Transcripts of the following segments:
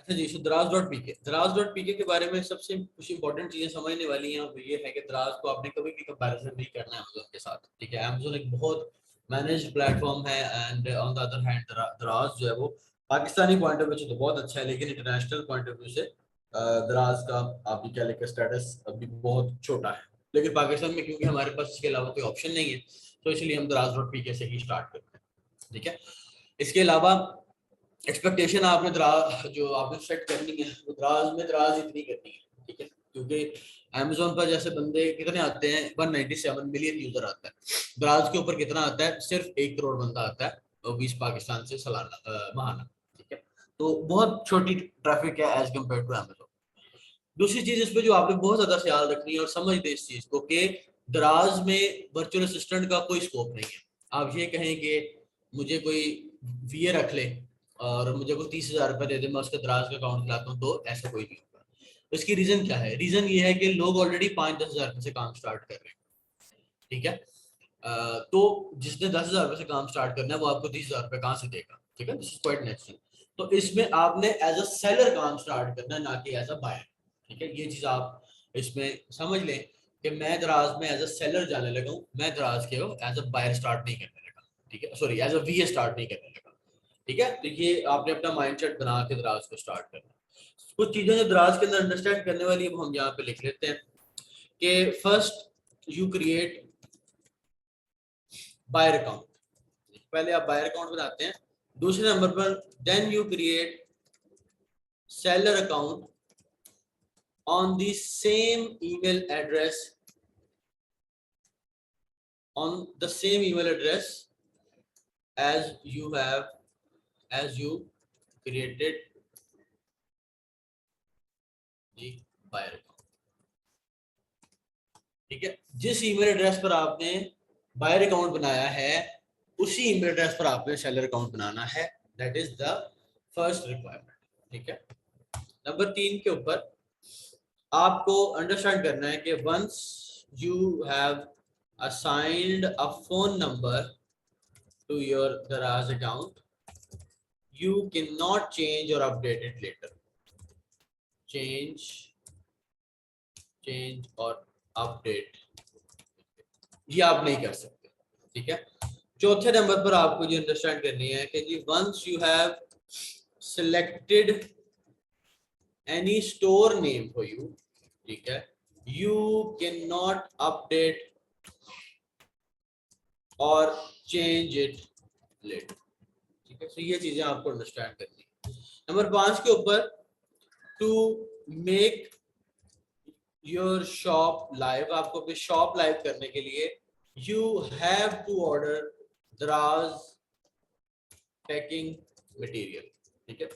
अच्छा जी, सो दराज.pk के बारे में सबसे कुछ इंपॉर्टेंट चीजें समझने वाली हैं वो ये है कि दराज को आपने कभी भी कंपैरिजन नहीं करना है अमेजोन के साथ, ठीक है। अमेजोन एक बहुत मैनेज्ड प्लेटफॉर्म है and on the other hand दराज जो है वो पाकिस्तानी पॉइंट ऑफ व्यू से तो बहुत अच्छा है, लेकिन इंटरनेशनल पॉइंट ऑफ व्यू से दराज का आप भी क्या लेकर स्टेटस अभी बहुत छोटा है। लेकिन पाकिस्तान में क्योंकि हमारे पास इसके अलावा कोई ऑप्शन नहीं है तो इसलिए हम दराज.pk से ही स्टार्ट करते हैं, ठीक है। इसके अलावा एक्सपेक्टेशन आपने जो आपने सेट करनी है वो दराज इतनी करनी है, ठीक है, क्योंकि अमेजोन पर जैसे बंदे कितने आते हैं 197 मिलियन यूजर आता है, दराज के ऊपर कितना आता है सिर्फ 1 करोड़ बंदा आता है और 20 पाकिस्तान से सालाना महाना, ठीक है। तो बहुत छोटी ट्रैफिक है एज कम्पेयर टू अमेजोन। दूसरी चीज इस पे जो आपने बहुत ज्यादा ख्याल रखनी है और समझ दे इस चीज को कि दराज में वर्चुअल असिस्टेंट का कोई स्कोप नहीं है। आप ये कहें कि मुझे कोई वीए रख ले और मुझे कोई 30,000 रुपये दे दे, मैं उसका दराज का अकाउंट खिलाता हूँ, तो ऐसा कोई नहीं होगा। इसकी रीजन क्या है? रीजन ये है कि लोग ऑलरेडी 5-10 हजार रुपये से काम स्टार्ट कर रहे हैं, ठीक है। तो जिसने 10,000 रुपये से काम स्टार्ट करना है वो आपको 30,000 रुपये कहाँ से देगा, ठीक है। This is quite natural. तो इसमें आपने एज अ सेलर काम स्टार्ट करना है, ना कि एज अ बायर, ठीक है। ये चीज आप इसमें समझ लें कि मैं दराज में एज अ सेलर जाने लगा हूँ, मैं दराज के एज अ बायर स्टार्ट नहीं करने लगा, ठीक है, sorry as a VA start नहीं करने लगा, ठीक है। तो ये आपने अपना माइंडसेट बना के दराज को स्टार्ट करना। कुछ चीजें जो दराज के अंदर अंडरस्टैंड करने वाली है वो हम यहाँ पे लिख लेते हैं कि first you create buyer account, पहले आप बायर अकाउंट बनाते हैं। दूसरे नंबर पर then you create seller account on the same email address, on the same email address as you created the buyer account, ठीक है। जिस ईमेल एड्रेस पर आपने बायर अकाउंट बनाया है उसी ईमेल एड्रेस पर आपने सेलर अकाउंट बनाना है, that is the first requirement, ठीक है। नंबर 3 के ऊपर आपको अंडरस्टैंड करना है कि once you have assigned a phone number to your Daraz account, you cannot change or update it later. change or update ये आप नहीं कर सकते, ठीक है। चौथे नंबर पर आपको ये अंडरस्टैंड करनी है कि जी once you have selected any store name for you, ठीक है, यू कैन नॉट अपडेट और चेंज इट लेटर, ठीक है। तो ये चीजें आपको अंडरस्टैंड करनी है। नंबर 5 के ऊपर to make your shop live, आपको अपनी शॉप लाइव करने के लिए you have to order Daraz packing material, ठीक है।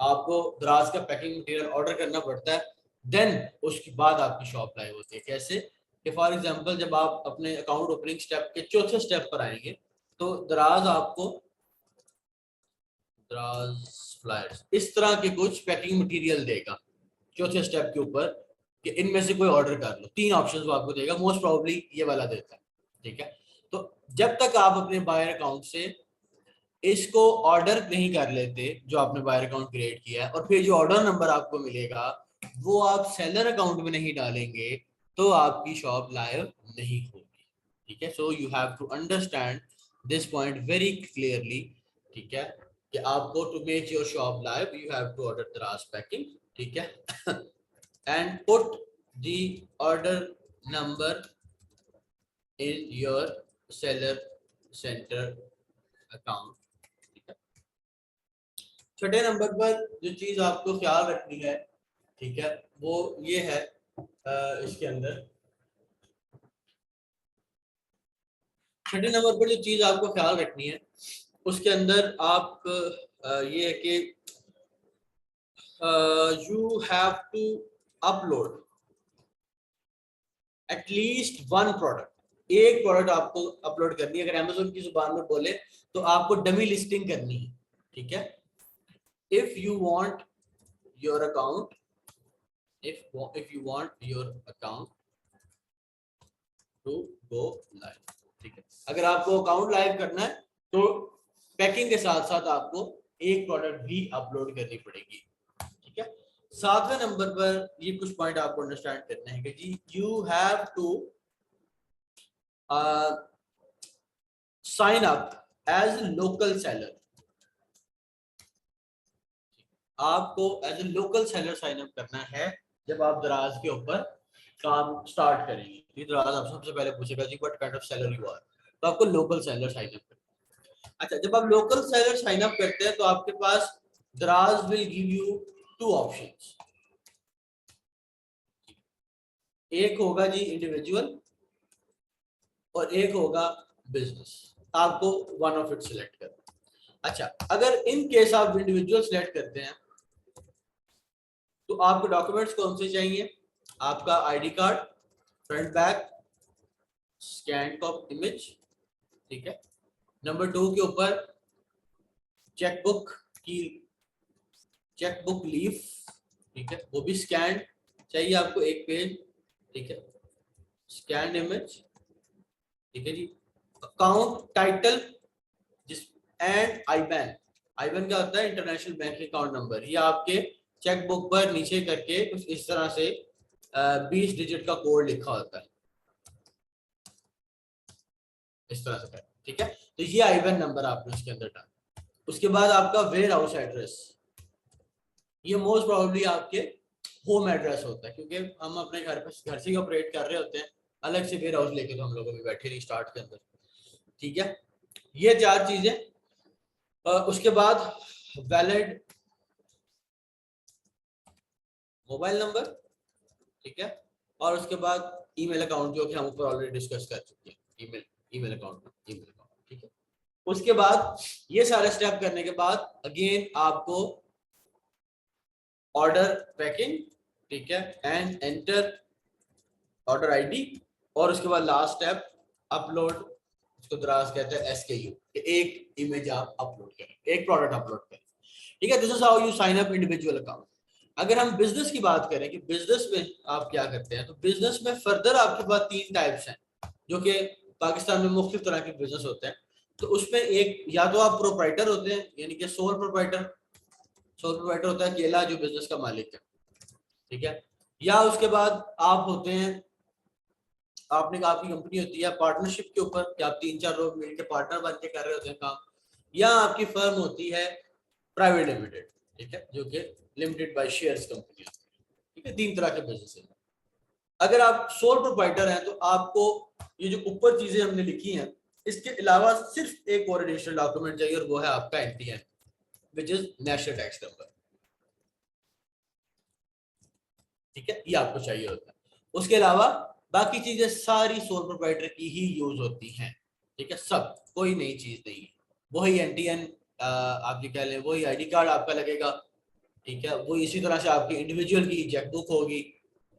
आपको दराज का पैकिंग मटेरियल ऑर्डर करना पड़ता है, देन उसके बाद आपकी शॉप लाइव होती है। कैसे कि फॉर एग्जांपल जब आप अपने अकाउंट ओपनिंग स्टेप के चौथे स्टेप पर आएंगे तो दराज आपको दराज फ्लायर्स इस तरह के कुछ पैकिंग मटेरियल देगा चौथे स्टेप के ऊपर कि इनमें से कोई ऑर्डर कर लो। 3 ऑप्शंस वो आपको देगा, मोस्ट प्रोबेबली ये वाला देता है, ठीक है। तो जब तक आप अपने बायर अकाउंट से इसको ऑर्डर नहीं कर लेते जो आपने बायर अकाउंट क्रिएट किया है और फिर जो ऑर्डर नंबर आपको मिलेगा वो आप सेलर अकाउंट में नहीं डालेंगे तो आपकी शॉप लाइव नहीं होगी, ठीक है। So you have to understand this point very clearly, ठीक है, कि आपको to make your shop live you have to order Daraz packing, ठीक है, and put the order number in your seller center account, ठीक है। छठे नंबर पर जो चीज आपको ख्याल रखनी है, ठीक है, वो ये है इसके अंदर छठे नंबर पर जो चीज आपको ख्याल रखनी है उसके अंदर आप ये है कि you have to upload at least 1 product, एक प्रोडक्ट आपको अपलोड करनी है। अगर अमेज़न की जुबान में बोले तो आपको डमी लिस्टिंग करनी है, ठीक है। If you want your account if you want your account to go live, ठीक है। अगर आपको अकाउंट लाइव करना है तो पैकिंग के साथ साथ आपको एक प्रोडक्ट भी अपलोड करनी पड़ेगी, ठीक है। 7वें नंबर पर ये कुछ पॉइंट आपको अंडरस्टैंड करने हैं कि जी you have to sign up as local seller. आपको as a local seller sign up करना है जब आप दराज के ऊपर काम स्टार्ट करेंगे। ये दराज आप सबसे पहले पूछेगा जी what kind of seller you are, तो आपको लोकल सेलर साइन अप करना है। अच्छा, जब आप लोकल सेलर साइन अप करते हैं तो आपके पास दराज will give you two options. एक होगा जी इंडिविजुअल और एक होगा बिजनेस। आपको वन ऑफ इट सिलेक्ट करना। अच्छा, अगर इन केस आप इंडिविजुअल सिलेक्ट करते हैं तो आपको डॉक्यूमेंट्स कौन से चाहिए? आपका ID card, front back, scan of image, ठीक है। नंबर 2 के ऊपर चेकबुक की चेकबुक लीफ, ठीक है, वो भी स्कैन चाहिए आपको एक पेज, ठीक है। स्कैन इमेज, ठीक है जी। अकाउंट टाइटल जिस एंड आईबैन। आईबैन क्या होता है? International bank account number. ये आपके चेकबुक पर नीचे करके कुछ इस तरह से 20 डिजिट का कोड लिखा होता है, इस तरह से, ठीक है। तो ये आईबैन नंबर आपने उसके अंदर डाला। उसके बाद आपका वेयर हाउस एड्रेस, ये मोस्ट प्रोबेबली आपके होम एड्रेस होता है, क्योंकि हम अपने घर से ही ऑपरेट कर रहे होते हैं, अलग से वेयर हाउस लेके तो हम लोग अभी बैठे नहीं स्टार्ट के अंदर, ठीक है। ये 4 चीजें। उसके बाद वैलिड मोबाइल नंबर, ठीक है। और उसके बाद ईमेल अकाउंट, जो कि हम ऊपर ऑलरेडी डिस्कस कर चुके हैं, ईमेल अकाउंट, ठीक है। उसके बाद ये सारे स्टेप करने के बाद अगेन आपको ऑर्डर पैकिंग, ठीक है, एंड एंटर ऑर्डर आईडी, और उसके बाद लास्ट स्टेप अपलोड, उसको दराज कहते हैं एसकेयू, एक इमेज आप अपलोड करें, एक प्रोडक्ट अपलोड करें, ठीक है। This is how you sign up individual account. अगर हम बिजनेस की बात करें कि बिजनेस में आप क्या करते हैं, तो बिजनेस में फर्दर आपके पास 3 टाइप्स हैं, जो कि पाकिस्तान में मुख्तलिफ तरह के बिजनेस होते हैं। तो उसमें एक, या तो आप प्रोप्राइटर होते हैं, यानी कि सोल प्रोप्राइटर होता है अकेला जो बिजनेस का मालिक है, ठीक है। या उसके बाद आप होते हैं, आपने आपकी कंपनी होती है पार्टनरशिप के ऊपर, कि आप 3-4 लोग मिलकर पार्टनर बन के कर रहे होते हैं काम। या आपकी फर्म होती है प्राइवेट लिमिटेड, ठीक है, जो कि लिमिटेड बाय शेयर्स कंपनी होती है, ठीक है। 3 तरह के बिजनेस है। अगर आप सोल प्रोप्राइटर हैं तो आपको ये जो ऊपर चीजें हमने लिखी हैं, इसके अलावा सिर्फ एक और एडिशनल डॉक्यूमेंट चाहिए, और वो है आपका NTN, which is national tax number, ठीक है। ये आपको चाहिए होता है। उसके अलावा बाकी चीजें सारी सोल प्रोप्राइटर की ही यूज होती हैं, ठीक है। सब, कोई नई चीज नहीं है। वही एनटीएन आप जो कह लें, वही आईडी कार्ड आपका लगेगा, ठीक है। वो इसी तरह से आपकी इंडिविजुअल की चेकबुक होगी।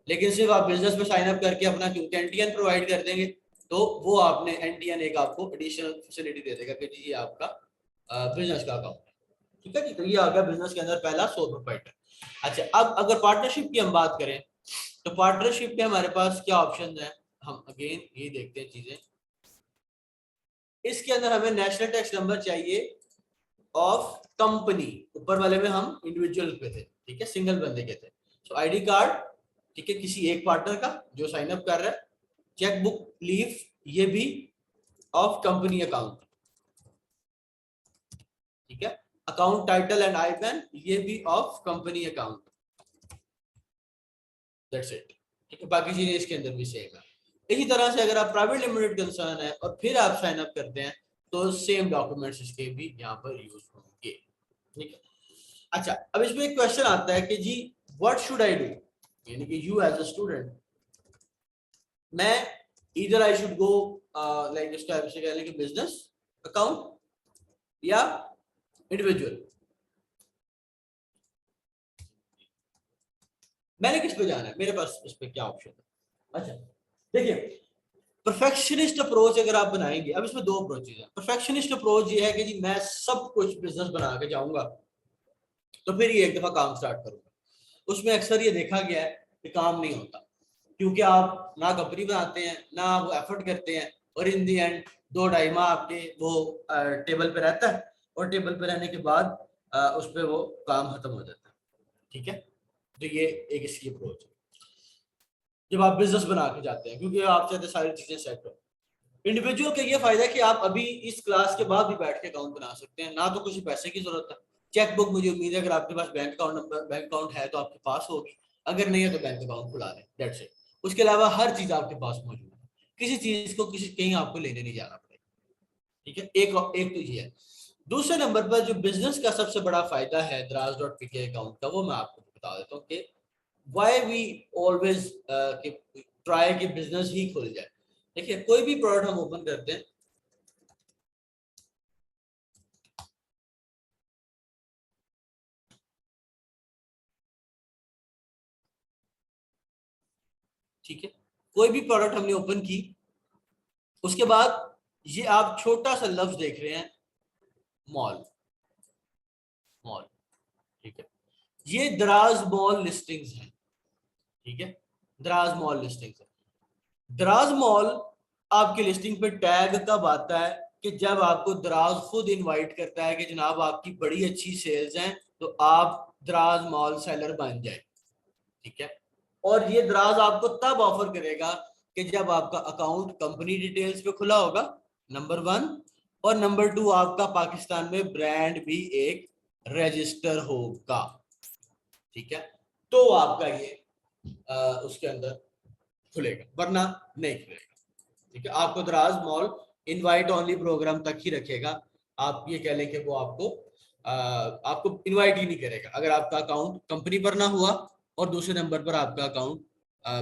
लेकिन सिर्फ आप बिजनेस में साइन अप करके अपना क्योंकि एनटीएन प्रोवाइड कर देंगे, तो वो आपने एनटीएन एक आपको एडिशनल फैसिलिटी दे देगा कि जी ये आपका बिजनेस का अकाउंट है, ठीक है जी। तो ये आ गया बिजनेस के अंदर पहला सोल प्रोप्राइटर। अच्छा, अब अगर पार्टनरशिप की हम बात करें, तो पार्टनरशिप में हमारे पास क्या ऑप्शन है, हम अगेन ये देखते हैं चीजें। इसके अंदर हमें नेशनल टैक्स नंबर चाहिए ऑफ कंपनी। ऊपर वाले में हम इंडिविजुअल पे थे, ठीक है, सिंगल बंदे के थे। सो आईडी कार्ड, ठीक है, किसी एक पार्टनर का जो साइन अप कर रहा है। चेकबुक लीफ, ये भी ऑफ कंपनी अकाउंट, ठीक है। अकाउंट टाइटल एंड आईबैन, ये भी of company account, that's it, ठीक है। बाकी चीजें इसके अंदर भी सेम है। इसी तरह से अगर आप प्राइवेट लिमिटेड कंसर्न है और फिर आप साइन अप करते हैं, तो सेम डॉक्यूमेंट्स इसके भी यहाँ पर यूज होंगे, ठीक है। अच्छा, अब इसमें एक क्वेश्चन आता है कि जी व्हाट शुड आई डू, यानी कि यू एज अ स्टूडेंट, मैं इधर आई शुड गो लाइक इसका ऐसे कह लें कि बिजनेस अकाउंट या इंडिविजुअल, मैंने किस पे जाना है, मेरे पास इस पे क्या ऑप्शन है। अच्छा देखिए, परफेक्शनिस्ट अप्रोच अगर आप बनाएंगे, अब इसमें 2 अप्रोचेज हैं। परफेक्शनिस्ट अप्रोच ये है कि जी मैं सब कुछ बिजनेस बना के जाऊंगा, तो फिर ये एक दफा काम स्टार्ट करूंगा। उसमें अक्सर ये देखा गया है कि काम नहीं होता, क्योंकि आप ना कंपनी बनाते हैं, ना वो एफर्ट करते हैं, और इन दी एंड 2-2.5 माह आपके वो टेबल पे रहता है, और टेबल पे रहने के बाद उस पर वो काम खत्म हो जाता है, ठीक है, तो ये एक इसकी अप्रोच है जब आप बिजनेस बना के जाते हैं, क्योंकि आप चाहते सारी चीजें सेट हो। इंडिविजुअल का ये फायदा है कि आप अभी इस क्लास के बाद भी बैठ के अकाउंट बना सकते हैं, ना तो कुछ पैसे की जरूरत है। चेकबुक मुझे उम्मीद है अगर आपके पास bank account number, bank account है तो आपके पास होगी, अगर नहीं है तो बैंक अकाउंट खुला लें, दैट्स इट। उसके अलावा हर चीज आपके पास मौजूद है, किसी चीज को किसी कहीं आपको लेने नहीं जाना पड़ेगा। ठीक है, एक तो ये है। दूसरे नंबर पर जो बिजनेस का सबसे बड़ा फायदा है Draaz.pk अकाउंट का, वो मैं आपको बता देता हूँ कि व्हाई वी ऑलवेज ट्राई कि बिजनेस ही खुल जाए। देखिए, कोई भी प्रोडक्ट हम ओपन करते हैं, ठीक है, कोई भी प्रोडक्ट हमने ओपन की, उसके बाद ये आप छोटा सा लफ्ज देख रहे हैं, मॉल। मॉल, ठीक है, ये दराज मॉल लिस्टिंग्स हैं। ठीक है, दराज मॉल लिस्टिंग्स है। दराज मॉल आपकी लिस्टिंग पे टैग कब आता है कि जब आपको दराज खुद इनवाइट करता है कि जनाब आपकी बड़ी अच्छी सेल्स हैं, तो आप दराज मॉल सेलर बन जाए। ठीक है, और ये दराज आपको तब ऑफर करेगा कि जब आपका अकाउंट कंपनी डिटेल्स पे खुला होगा, नंबर 1, और नंबर 2 आपका पाकिस्तान में ब्रांड भी एक रजिस्टर होगा। ठीक है, तो आपका ये उसके अंदर खुलेगा, वरना नहीं खुलेगा। ठीक है, आपको दराज मॉल इनवाइट ओनली प्रोग्राम तक ही रखेगा। आप ये कह लें कि वो आपको इनवाइट ही नहीं करेगा अगर आपका अकाउंट कंपनी पर ना हुआ और दूसरे नंबर पर आपका अकाउंट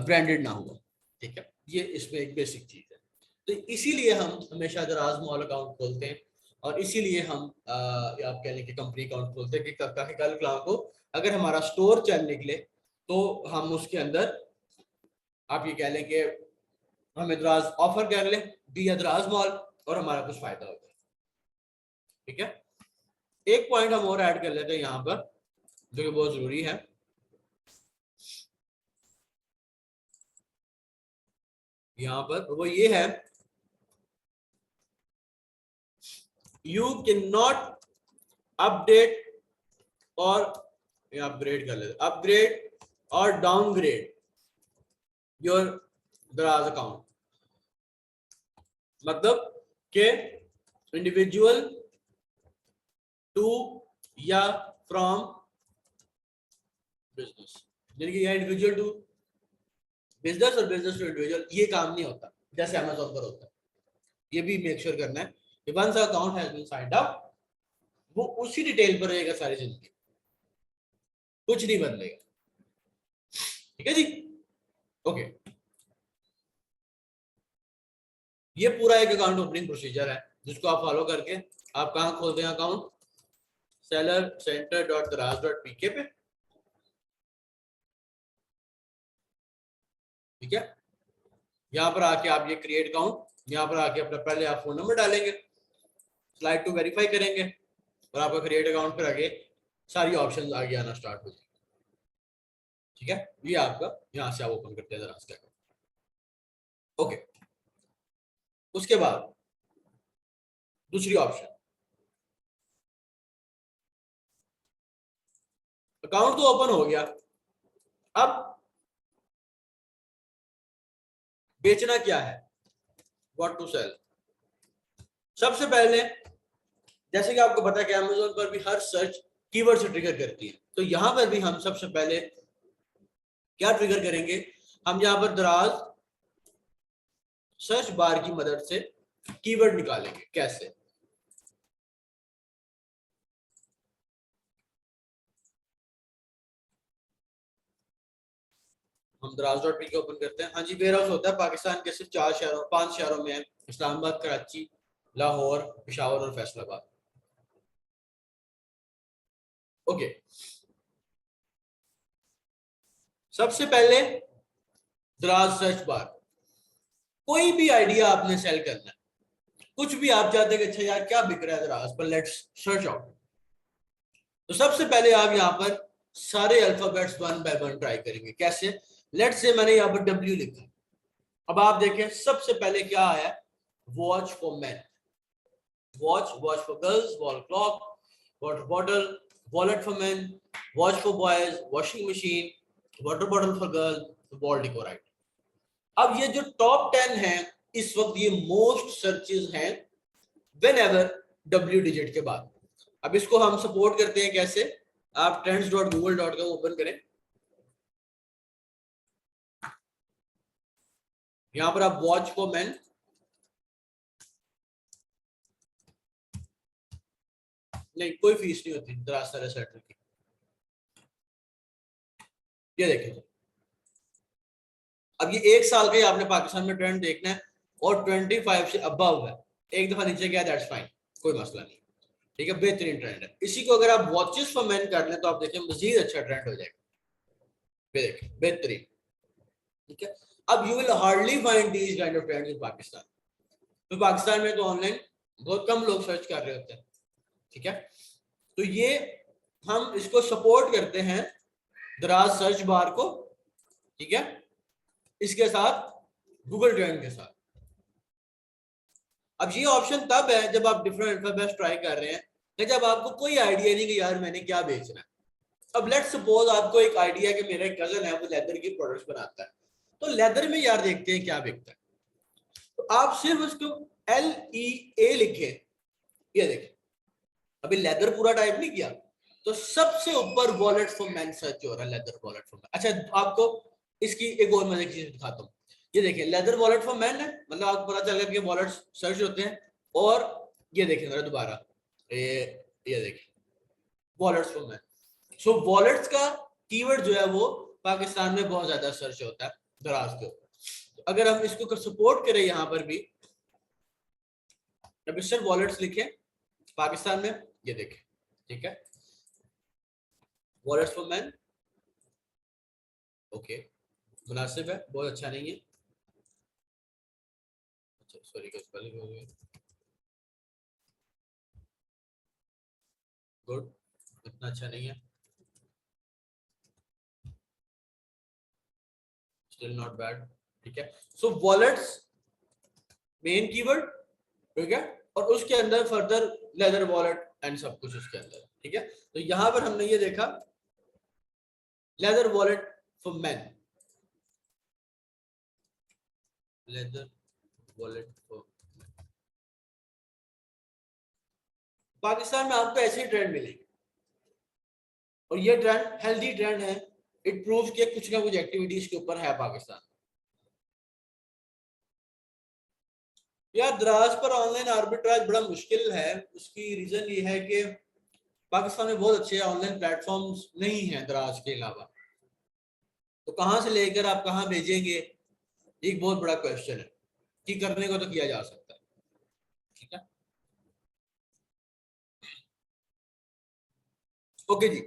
ब्रांडेड ना हुआ। ठीक है, ये इसमें एक बेसिक चीज है। तो इसीलिए हम हमेशा दराज मॉल अकाउंट खोलते हैं, और इसीलिए हम आप कह लें कि कंपनी अकाउंट खोलते हैं कि कल को अगर हमारा स्टोर चल निकले तो हम उसके अंदर आप ये कह लें कि हमें दराज ऑफर कर ले दिया दराज मॉल, और हमारा कुछ फायदा हो जाए। ठीक है, एक पॉइंट हम और ऐड कर लेते हैं यहाँ पर जो कि बहुत जरूरी है। यहाँ पर वो ये है, यू कैन नॉट अपडेट और अपग्रेड कर लेते, अपग्रेड और डाउनग्रेड योर दराज अकाउंट। मतलब के इंडिविजुअल टू या फ्रॉम बिजनेस, यानी कि इंडिविजुअल टू बिजनेस और बिजनेस टू इंडिविजुअल ये काम नहीं होता जैसे अमेज़न पर होता है। ये भी मेक श्योर करना है कि once account has been signed up, वो उसी डिटेल पर रहेगा सारी जिंदगी, कुछ नहीं बदलेगा। ठीक है जी, ओके। ये पूरा एक अकाउंट ओपनिंग प्रोसीजर है जिसको आप फॉलो करके आप कहाँ खोलते हैं अकाउंट, sellercenter.daraz.pk पे। ठीक है, यहाँ पर आके आप ये क्रिएट अकाउंट, यहाँ पर आके अपना पहले आप फोन नंबर डालेंगे, स्लाइड टू वेरीफाई करेंगे, और आपका क्रिएट अकाउंट पर आगे सारी ऑप्शंस आगे आना स्टार्ट हो जाएंगे। ठीक है, ये आपका यहाँ से आप ओपन करते हैं दराज का अकाउंट। ओके, उसके बाद दूसरी ऑप्शन, अकाउंट तो ओपन हो गया, अब बेचना क्या है, व्हाट टू सेल। सबसे पहले जैसे कि आपको पता है कि अमेज़न पर भी हर सर्च कीवर्ड से ट्रिगर करती है, तो यहां पर भी हम सबसे पहले क्या ट्रिगर करेंगे, हम यहां पर दराज सर्च बार की मदद से कीवर्ड निकालेंगे। कैसे, हम Draaz.pk ओपन करते हैं। हाँ जी, वेयर हाउस होता है पाकिस्तान के सिर्फ 5 शहरों में है, इस्लामाबाद, कराची, लाहौर, पेशावर और फैसलाबाद। ओके, सबसे पहले दराज सर्च बार, कोई भी आइडिया आपने सेल करना है, कुछ भी आप चाहते हैं कि अच्छा यार क्या बिक रहा है दराज पर, लेट्स सर्च आउट। तो सबसे पहले आप यहाँ पर सारे अल्फाबेट्स 1 बाय 1 ट्राई करेंगे। कैसे, लेट्स से मैंने यहाँ पर W लिखा, अब आप देखें सबसे पहले क्या आया, watch for man, watch, watch for girls, wall clock, water bottle, wallet for man, watch for boys, washing machine, water bottle for girl, wall decor item. अब ये जो टॉप 10 हैं इस वक्त ये मोस्ट सर्चेज हैं वेन एवर डब्ल्यू डिजिट के बाद। अब इसको हम सपोर्ट करते हैं कैसे, आप trends.google.com ओपन करें, यहां पर आप वॉच फॉर मैन, नहीं कोई फीस नहीं होती दराज सेंटर की, ये देखें। अब ये 1 साल का ही आपने पाकिस्तान में ट्रेंड देखना है और 25 से अबव है, एक दफा नीचे गया दैट्स फाइन, कोई मसला नहीं, ठीक है, बेहतरीन ट्रेंड है। इसी को अगर आप वॉचेस फॉर मैन कर लें तो आप देखें मजीद अच्छा ट्रेंड हो जाएगा, देखें बेहतरीन, ठीक है। अब you will hardly find these kind of trends in Pakistan, तो पाकिस्तान में तो ऑनलाइन बहुत कम लोग सर्च कर रहे होते हैं, ठीक है। तो ये हम इसको सपोर्ट करते हैं दराज सर्च बार को, ठीक है, इसके साथ गूगल ट्रेंड के साथ। अब ये ऑप्शन तब है जब आप डिफरेंट अल्फाबेट्स ट्राई कर रहे हैं कि जब आपको कोई आइडिया नहीं कि यार मैंने क्या बेचना है। अब लेट्स सपोज आपको एक आइडिया कि मेरा एक कजन है वो लेदर की प्रोडक्ट्स बनाता है, तो लेदर में यार देखते हैं क्या बिकता है, तो आप सिर्फ उसको LEA लिखे, ये देखिए अभी लेदर पूरा टाइप नहीं किया, तो सबसे ऊपर वॉलेट फॉर मैन सर्च हो रहा है, लेदर वॉलेट फॉर मैन। अच्छा आपको इसकी एक और मजे की चीज दिखाता हूँ, ये देखिए लेदर वॉलेट फॉर मैन है, मतलब आपको पता चल गया कि वॉलेट सर्च होते हैं। और ये देखिए जरा दोबारा, ये देखिए wallets for man. So wallets का कीवर्ड जो है वो पाकिस्तान में बहुत ज्यादा सर्च होता है दराज के ऊपर, तो अगर हम इसको सपोर्ट करें यहाँ पर भी रजिस्टर वॉलेट्स लिखें पाकिस्तान में, ये देखें, ठीक है, वॉलेट्स फॉर मैन, ओके, मुनासिब है, बहुत अच्छा नहीं है, अच्छा सॉरी स्पेलिंग हो गई, गुड, इतना अच्छा नहीं है, स्टिल नॉट बैड, ठीक है। सो वॉलेट्स मेन कीवर्ड, ठीक है, और उसके अंदर फर्दर लेदर वॉलेट एंड सब कुछ उसके अंदर, ठीक है। तो यहां पर हमने ये देखा leather wallet for man, leather wallet for Pakistan में आपको ऐसे ही ट्रेंड मिलेंगे और ये ट्रेंड हेल्दी ट्रेंड है, इट प्रूव्स कि कुछ ना कुछ एक्टिविटीज के ऊपर है पाकिस्तान। यार दराज पर ऑनलाइन आर्बिट्राज बड़ा मुश्किल है, उसकी रीजन ये है कि पाकिस्तान में बहुत अच्छे ऑनलाइन प्लेटफॉर्म्स नहीं हैं दराज के अलावा, तो कहाँ से लेकर आप कहाँ भेजेंगे, एक बहुत बड़ा क्वेश्चन है, कि करने को तो किया जा सकता है, ठीक है। ओके जी,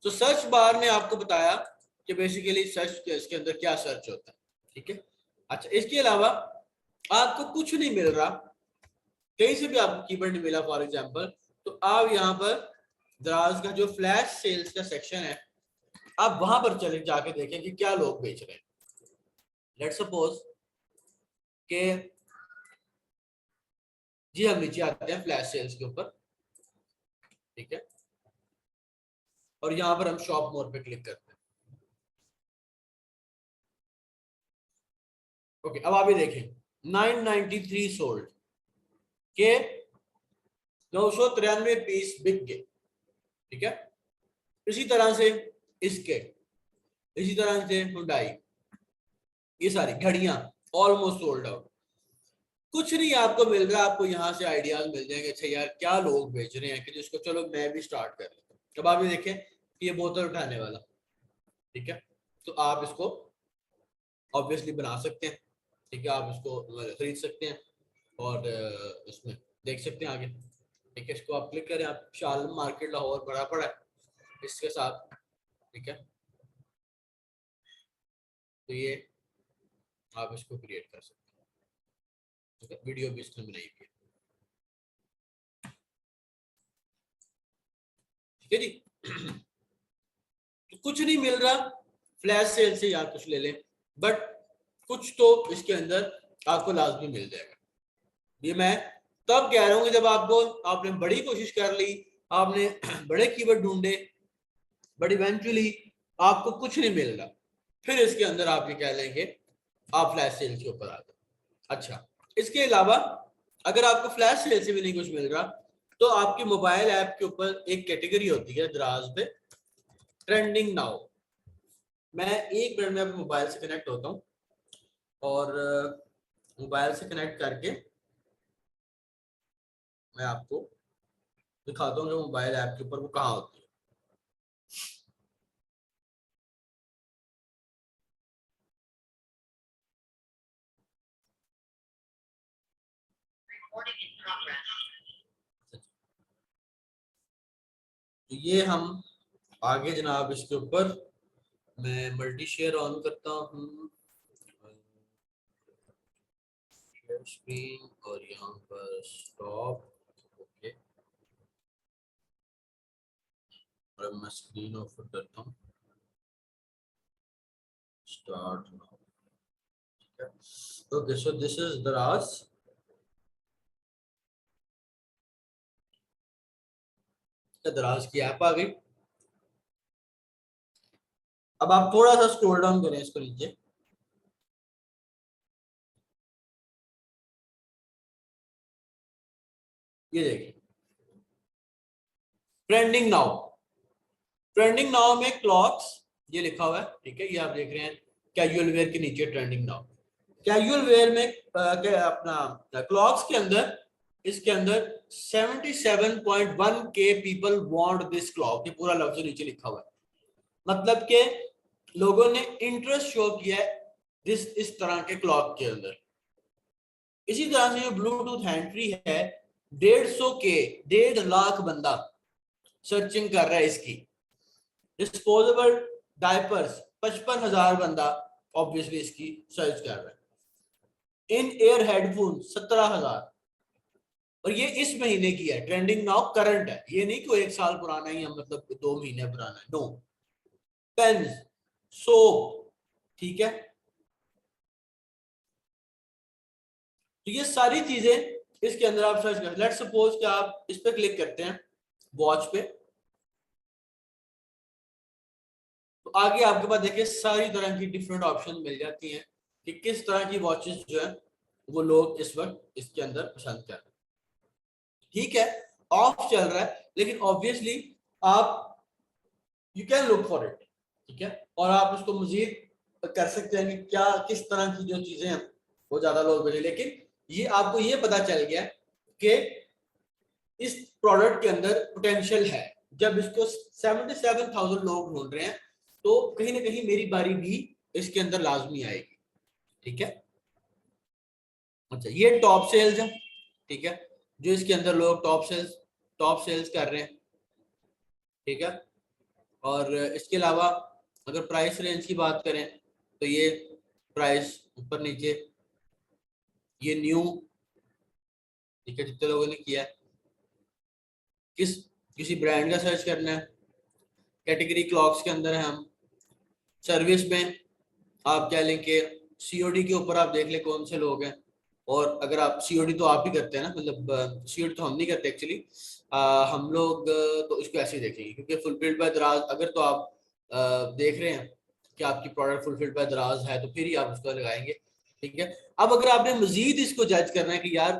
तो सर्च बार ने आपको बताया कि बेसिकली सर्च इसके अंदर क्या सर्च होता है, ठीक है। अच्छा इसके अलावा आपको कुछ नहीं मिल रहा, कहीं से भी आपको कीवर्ड नहीं मिला फॉर एग्जांपल, तो आप यहाँ पर दराज का जो फ्लैश सेल्स का सेक्शन है आप वहां पर चले जाके देखें कि क्या लोग बेच रहे हैं। लेट्स सपोज के जी हम नीचे आते हैं फ्लैश सेल्स के ऊपर, ठीक है, और यहाँ पर हम शॉप मोर पे क्लिक करते हैं, ओके। अब आप ये देखें 993 सोल्ड के 993 पीस बिक गए, ठीक है। इसी तरह से इसके, इसी तरह से हुंडई, ये सारी घड़ियां ऑलमोस्ट सोल्ड आउट, कुछ नहीं आपको मिल रहा, आपको यहाँ से आइडियाज मिल जाएंगे, अच्छा यार क्या लोग बेच रहे हैं कि जिसको चलो मैं भी स्टार्ट कर लेता हूँ। जब आप ये देखें कि ये बोतल उठाने वाला, ठीक है, तो आप इसको ऑब्वियसली बना सकते हैं, ठीक है, आप इसको खरीद सकते हैं और इसमें देख सकते हैं आगे, ठीक है। इसको आप क्लिक करें, आप शाल मार्केट लाहौर बड़ा पड़ा है इसके साथ, ठीक है, तो ये आप इसको क्रिएट कर सकते हैं, ठीक है, वीडियो भी इसमें बनाई हुई है, ठीक है जी। तो कुछ नहीं मिल रहा, फ्लैश सेल से यार कुछ ले लें, बट कुछ तो इसके अंदर आपको लाजमी मिल जाएगा। ये मैं तब कह रहा हूँ कि जब आपको आपने बड़ी कोशिश कर ली, आपने बड़े कीवर्ड ढूंढे, बट इवेंचुअली आपको कुछ नहीं मिल रहा, फिर इसके अंदर आप ये कह लेंगे आप फ्लैश सेल के ऊपर आ गए। अच्छा, इसके अलावा अगर आपको फ्लैश सेल से भी नहीं कुछ मिल रहा, तो आपके मोबाइल ऐप के ऊपर एक कैटेगरी होती है दराज पे, ट्रेंडिंग नाउ। मैं 1 मिनट में अपने मोबाइल से कनेक्ट होता हूँ और मोबाइल से कनेक्ट करके मैं आपको दिखाता हूँ कि मोबाइल ऐप के ऊपर वो कहाँ होती है। तो ये हम आगे जनाब इसके ऊपर मैं मल्टी शेयर ऑन करता हूँ, शेयर स्क्रीन, और यहाँ पर स्टॉप। ओके, और मैं स्क्रीन ऑफ करता हूँ, start now. Okay, so this is दराज। दराज की ऐप आ गई। अब आप थोड़ा सा स्क्रॉल डाउन करें इसको नीचे, ये देखिए ट्रेंडिंग नाउ। ट्रेंडिंग नाउ में क्लॉक्स ये लिखा हुआ है, ठीक है, ये आप देख रहे हैं कैजुअल वेयर के नीचे ट्रेंडिंग नाउ। कैजुअल वेयर में अपना क्लॉक्स के अंदर, इसके अंदर 77.1 के पीपल वांट दिस क्लॉक, ये पूरा लफ्ज नीचे लिखा हुआ है। मतलब के लोगों ने इंटरेस्ट शो किया है इस तरह के क्लॉक के अंदर। इसी तरह से जो ब्लूटूथ हैंड है, 1.5 बंदा सर्चिंग कर रहा है इसकी। डिस्पोजेबल डायपर्स 55,000 बंदा ऑब्वियसली इसकी सर्च कर रहा है। इन एयर हेडफोन 17,000, और ये इस महीने की है, ट्रेंडिंग नाउ करंट है, ये नहीं कि 1 साल पुराना ही है, मतलब 2 महीने पुराना है, नो। पेन, सोप, ठीक है, तो ये सारी चीजें इसके अंदर आप सर्च कर। लेट सपोज कि आप इस पे क्लिक करते हैं वॉच पे, तो आगे आपके पास देखिए सारी तरह की डिफरेंट ऑप्शन मिल जाती हैं कि किस तरह की वॉचेस जो है वो लोग इस वक्त इसके अंदर पसंद कर रहे हैं। ठीक है, ऑफ चल रहा है, लेकिन ऑब्वियसली आप you can look for it, ठीक है, और आप उसको मजीद कर सकते हैं कि क्या किस तरह की जो चीजें हैं वो ज्यादा लोग भेजें। लेकिन ये आपको ये पता चल गया कि इस प्रोडक्ट के अंदर पोटेंशियल है। जब इसको 77,000 लोग ढूंढ रहे हैं, तो कहीं ना कहीं मेरी बारी भी इसके अंदर लाजमी आएगी, ठीक है। अच्छा, ये टॉप सेल्स है, ठीक है, जो इसके अंदर लोग टॉप सेल्स कर रहे हैं, ठीक है। और इसके अलावा अगर प्राइस रेंज की बात करें, तो ये प्राइस ऊपर नीचे, ये न्यू, ठीक है, जितने लोगों ने किया है, किसी ब्रांड का सर्च करना है, कैटेगरी क्लॉक्स के अंदर है हम, सर्विस में आप क्या लें कि सीओडी के ऊपर आप देख ले कौन से लोग हैं। और अगर आप सीओडी तो आप ही करते हैं ना, मतलब सीओडी तो हम नहीं करते एक्चुअली, हम लोग तो इसको ऐसे ही देखेंगे क्योंकि फुलफिल्ड बाय दराज अगर तो आप देख रहे हैं कि आपकी प्रोडक्ट फुलफिल्ड बाय दराज है, तो फिर ही आप उसको लगाएंगे, ठीक है। अब अगर आपने मजीद इसको जज करना है कि यार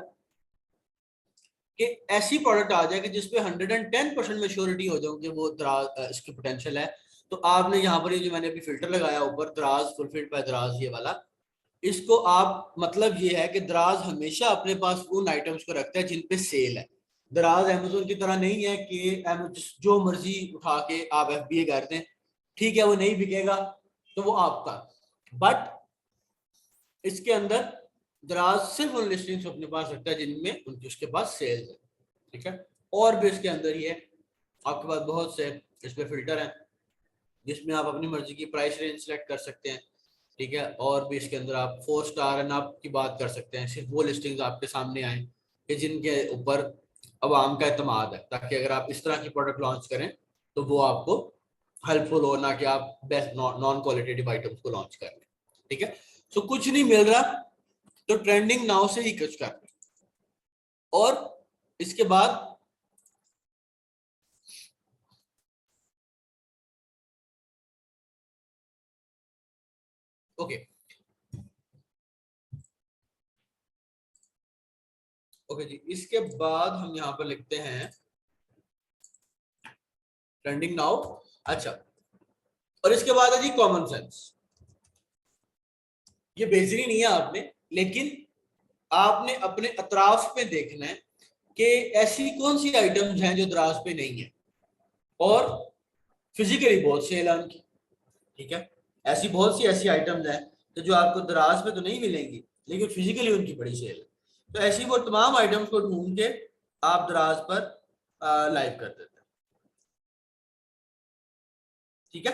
कि ऐसी प्रोडक्ट आ जाए कि जिसपे 110% मेच्योरिटी हो जाए कि वो दराज इसकी पोटेंशियल है, तो आपने यहाँ पर ये जो मैंने अभी फिल्टर लगाया ऊपर दराज फुलफिल्ड बाय दराज ये वाला, इसको आप मतलब ये है कि दराज हमेशा अपने पास उन आइटम्स को रखता है जिन पे सेल है। दराज अमेज़न की तरह नहीं है कि जो मर्जी उठा के आप एफबीए कर दें, ठीक है, वो नहीं बिकेगा तो वो आपका। बट इसके अंदर दराज सिर्फ उन लिस्टिंग्स अपने पास रखता है जिनमें उनके उसके पास सेल्स है, ठीक है। और भी इसके अंदर ये आपके पास बहुत से इसमें फिल्टर हैं जिसमें आप अपनी मर्जी की प्राइस रेंज सेलेक्ट कर सकते हैं, ठीक है। और भी इसके अंदर आप 4 स्टार एंड आप की बात कर सकते हैं, सिर्फ वो लिस्टिंग्स आपके सामने आए कि जिनके ऊपर अवाम का एतमाद है, ताकि अगर आप इस तरह की प्रोडक्ट लॉन्च करें तो वो आपको हेल्पफुल हो, ना कि आप बेस्ट नॉन क्वालिटेटिव आइटम्स को लॉन्च करें, ठीक है। सो कुछ नहीं मिल रहा तो ट्रेंडिंग नाउ से ही कुछ कर, और इसके बाद ओके ओके जी, इसके बाद हम यहाँ पर लिखते हैं ट्रेंडिंग नाउ। अच्छा, और इसके बाद है जी कॉमन सेंस। ये बेसिकली नहीं है आपने, लेकिन आपने अपने अतराफ में देखना है कि ऐसी कौन सी आइटम्स हैं जो दराज पे नहीं है और फिजिकली बहुत सेल है उनकी। ठीक है, ऐसी बहुत सी ऐसी आइटम्स हैं तो जो आपको दराज पे तो नहीं मिलेंगी लेकिन फिजिकली उनकी बड़ी सेल है। तो ऐसी वो तमाम आइटम्स को ढूंढ के आप दराज पर लाइव कर देते हैं। ठीक है,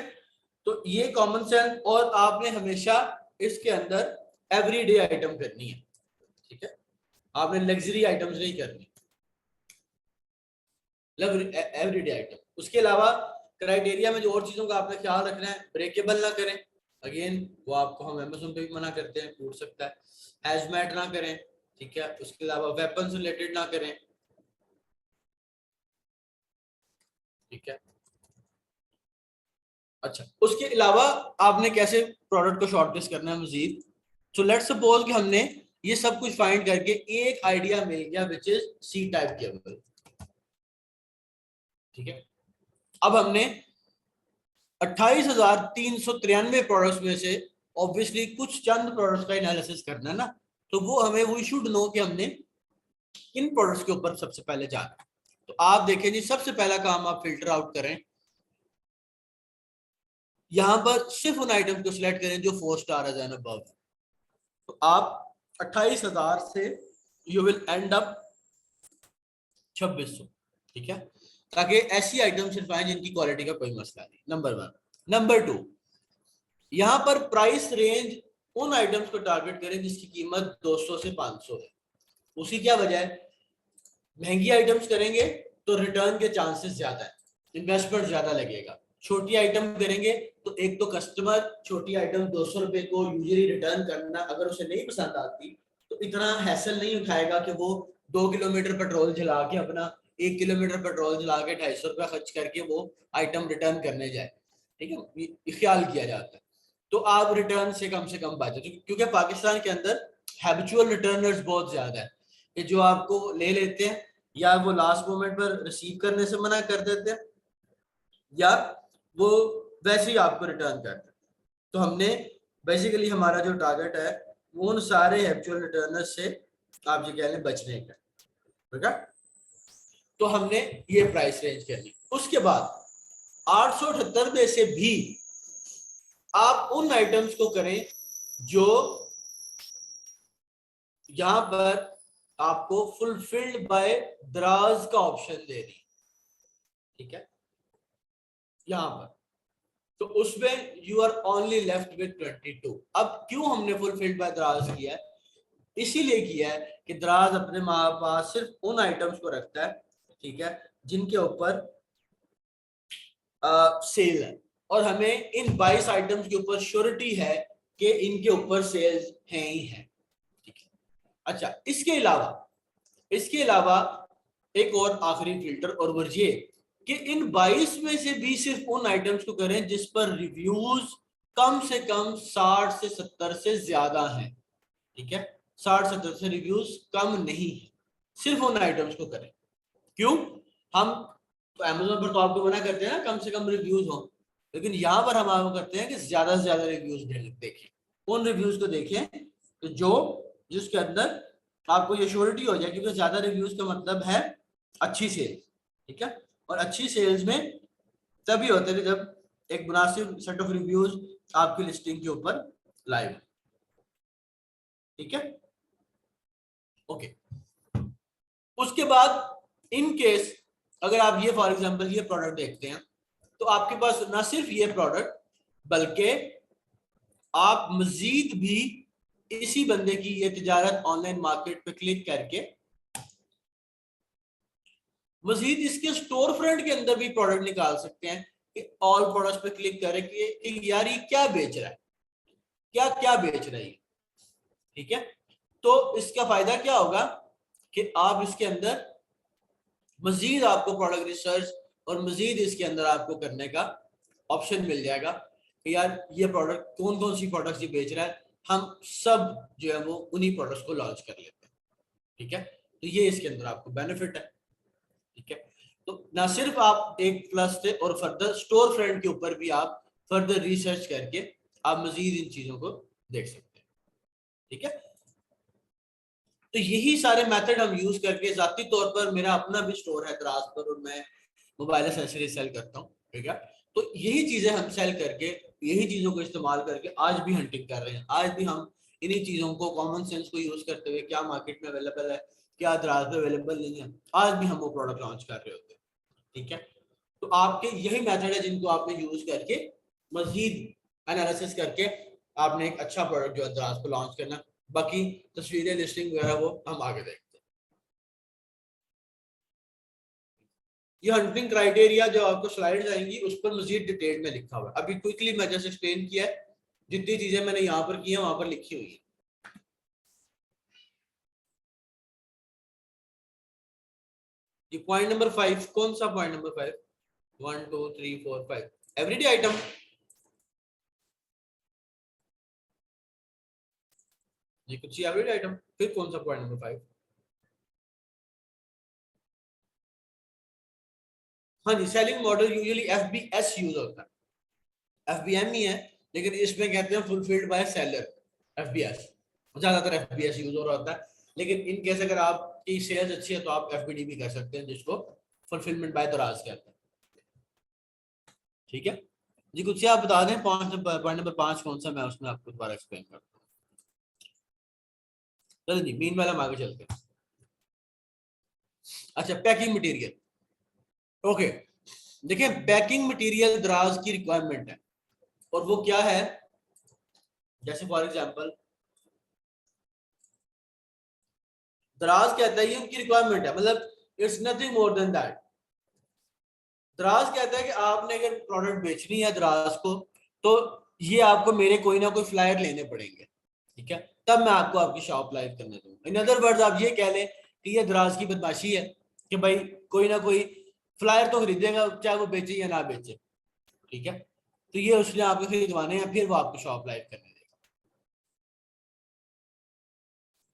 तो ये कॉमन सेंस, और आपने हमेशा इसके अंदर एवरीडे आइटम करनी है। ठीक है, आपने लग्जरी आइटम्स नहीं करनी, एवरीडे आइटम। उसके अलावा क्राइटेरिया में जो और चीजों का आपने ख्याल रखना है, ब्रेकेबल ना करें, अगेन वो आपको हम अमेज़न पे भी मना करते हैं, टूट सकता है। हैजमैट ना करें, ठीक है, उसके अलावा वेपन्स रिलेटेड ना करें। ठीक है, अच्छा, उसके अलावा आपने कैसे प्रोडक्ट को शॉर्टलिस्ट करना है मजीद। सो लेट्स सपोज कि हमने ये सब कुछ फाइंड करके एक आइडिया मिल गया which is C type cable. ठीक है, अब हमने 28,393 प्रोडक्ट्स में से ऑब्वियसली कुछ चंद प्रोडक्ट्स का एनालिसिस करना है ना, तो वो हमें वी शुड नो कि हमने किन प्रोडक्ट्स के ऊपर सबसे पहले जाना है। तो आप देखें जी, सबसे पहला काम आप फिल्टर आउट करें, यहां पर सिर्फ उन आइटम को सिलेक्ट करें जो 4 स्टार है एंड अबव। तो आप 28,000 से यू विल एंड अप 2600। ठीक है, ताकि ऐसी आइटम सिर्फ आए जिनकी क्वालिटी का कोई मसला नहीं, नंबर 1। नंबर 2, यहां पर प्राइस रेंज उन आइटम्स को टारगेट करें जिसकी कीमत 200 से 500 है। उसी क्या वजह है, महंगी आइटम्स करेंगे तो रिटर्न के चांसेस ज्यादा है, इन्वेस्टमेंट ज्यादा लगेगा। छोटी आइटम करेंगे तो एक तो कस्टमर छोटी आइटम 200 रुपए को यूजुअली रिटर्न करना, अगर उसे नहीं पसंद आती तो इतना हैसल नहीं उठाएगा कि वो 2 किलोमीटर पेट्रोल जला के अपना 1 किलोमीटर पेट्रोल जला के 250 रुपया खर्च करके वो आइटम रिटर्न करने जाए। ठीक है, ये ख्याल किया जाता है। तो आप रिटर्न से कम बचे, क्योंकि पाकिस्तान के अंदर हैबिचुअल रिटर्नर्स बहुत ज्यादा है कि जो आपको ले लेते हैं या वो लास्ट मोमेंट पर रिसीव करने से मना कर देते हैं या वो वैसे ही आपको रिटर्न करते हैं। तो हमने बेसिकली हमारा जो टारगेट है वो उन सारे हैबिचुअल रिटर्नर्स से आप जो कह लें बचने का। ठीक है, तो हमने ये प्राइस रेंज करनी। उसके बाद 878 में से भी आप उन आइटम्स को करें जो यहां पर आपको फुलफिल्ड बाय दराज का ऑप्शन दे रही। ठीक है, यहां पर तो उसमें you are only left with 22। अब क्यों हमने फुलफिल्ड बाय दराज किया है, इसीलिए किया है कि दराज अपने पास सिर्फ उन आइटम्स को रखता है, ठीक है, जिनके ऊपर सेल है, और हमें इन 22 आइटम्स के ऊपर श्योरिटी है कि इनके ऊपर सेल्स हैं ही हैं। ठीक है, अच्छा, इसके अलावा एक और आखिरी फिल्टर, और वो ये कि इन 22 में से भी सिर्फ उन आइटम्स को करें जिस पर रिव्यूज कम से कम 60 से 70 से ज्यादा हैं। ठीक है, 60-70 से रिव्यूज कम नहीं है, सिर्फ उन आइटम्स को करें। क्यों, हम तो अमेज़न पर तो आपको मना करते हैं ना कम से कम रिव्यूज हो, लेकिन यहाँ पर हम आपको करते हैं कि ज्यादा से ज्यादा रिव्यूज देखें। उन रिव्यूज को देखें तो जो जिसके अंदर आपको ये श्योरिटी हो जाए, क्योंकि ज्यादा रिव्यूज का मतलब है अच्छी सेल। ठीक है, और अच्छी सेल्स में तभी होते हैं जब एक मुनासिब सेट ऑफ रिव्यूज आपकी लिस्टिंग के ऊपर लाइव। ठीक है, ओके। उसके बाद इन केस अगर आप ये फॉर एग्जांपल ये प्रोडक्ट देखते हैं तो आपके पास ना सिर्फ ये प्रोडक्ट बल्कि आप मजीद भी इसी बंदे की ये तिजारत ऑनलाइन मार्केट पे क्लिक करके मजीद इसके स्टोर फ्रंट के अंदर भी प्रोडक्ट निकाल सकते हैं कि ऑल प्रोडक्ट्स पे क्लिक करके कि यार ये क्या बेच रहा है, क्या क्या बेच रहा है। ठीक है, तो इसका फायदा क्या होगा कि आप इसके अंदर मजीद आपको प्रोडक्ट रिसर्च और मजीद इसके अंदर आपको करने का ऑप्शन मिल जाएगा। कि यार ये प्रोडक्ट कौन कौन सी प्रोडक्ट्स ये बेच रहा है, हम सब जो है वो उन्हीं प्रोडक्ट्स को लॉन्च कर लेते हैं। ठीक है, तो ये इसके अंदर आपको बेनिफिट है। ठीक है, तो ना सिर्फ आप एक प्लस थे और फर्दर स्टोर फ्रंट के ऊपर भी आप फर्दर रिसर्च करके आप मजीद इन चीजों को देख सकते हैं। ठीक है, तो यही सारे मेथड हम यूज करके, जाती तौर पर मेरा अपना भी स्टोर है दराज पर और मैं मोबाइल एक्सेसरीज सेल करता हूँ। ठीक है, तो यही चीजें हम सेल करके, यही चीजों को इस्तेमाल करके आज भी हंटिंग कर रहे हैं। आज भी हम इन्हीं चीजों को, कॉमन सेंस को यूज करते हुए, क्या मार्केट में अवेलेबल है, क्या दराज पे अवेलेबल नहीं है, आज भी हम वो प्रोडक्ट लॉन्च कर रहे होते हैं। ठीक है, तो आपके यही मेथड है जिनको आपने यूज करके मजीद एनालिसिस करके आपने एक अच्छा प्रोडक्ट जो है दराज को लॉन्च करना। बाकी तस्वीरें, लिस्टिंग वगैरह वो हम आगे देखते हैं। ये हंटिंग क्राइटेरिया जो आपको स्लाइड्स आएंगी उस पर मजीद डिटेल में लिखा हुआ है। अभी क्विकली मैं जैसे एक्सप्लेन किया है, जितनी चीजें मैंने यहाँ पर की है वहां पर लिखी हुई है। ये पॉइंट नंबर 5, कौन सा पॉइंट नंबर 5? 1 2 3 4 5 everyday item. ये कुछ एवरीडे आइटम, फिर कौन सा पॉइंट नंबर 5? हाँ जी, selling model usually FBS use होता है, FBM ही है, लेकिन इसमें कहते हैं फुलफिल्ड बाय सेलर, FBS ज्यादातर FBS यूज हो रहा होता है। लेकिन इन केस अगर आपकी सेल्स अच्छी है तो आप FBD भी कर सकते हैं, जिसको फुलफिलमेंट बाय दराज कहते हैं। ठीक है जी, कुछ आप बता दें पॉइंट नंबर 5 कौन सा, मैं उसमें आपको दोबारा एक्सप्लेन करता हूँ। चलो जी, मीन वाला हम आगे चलते हैं। अच्छा, पैकिंग मटेरियल। ओके, देखिए पैकिंग मटेरियल दराज की रिक्वायरमेंट है, और वो क्या है, जैसे फॉर एग्जांपल दराज कहता है ये उनकी रिक्वायरमेंट है, मतलब it's nothing more than that. दराज कहता है कि आपने अगर प्रोडक्ट बेचनी है दराज को, तो ये आपको मेरे कोई ना कोई फ्लायर लेने पड़ेंगे। ठीक है, तब मैं आपको आपकी शॉप लाइव करने दूंगा। इन अदर वर्ड्स आप ये कह लें कि ये दराज की बदमाशी है कि भाई कोई ना कोई फ्लायर तो खरीदेगा, चाहे वो बेचे या ना बेचे। ठीक है, तो ये उसने आपको खरीदवाने हैं, फिर वो आपको शॉप लाइव करने देगा।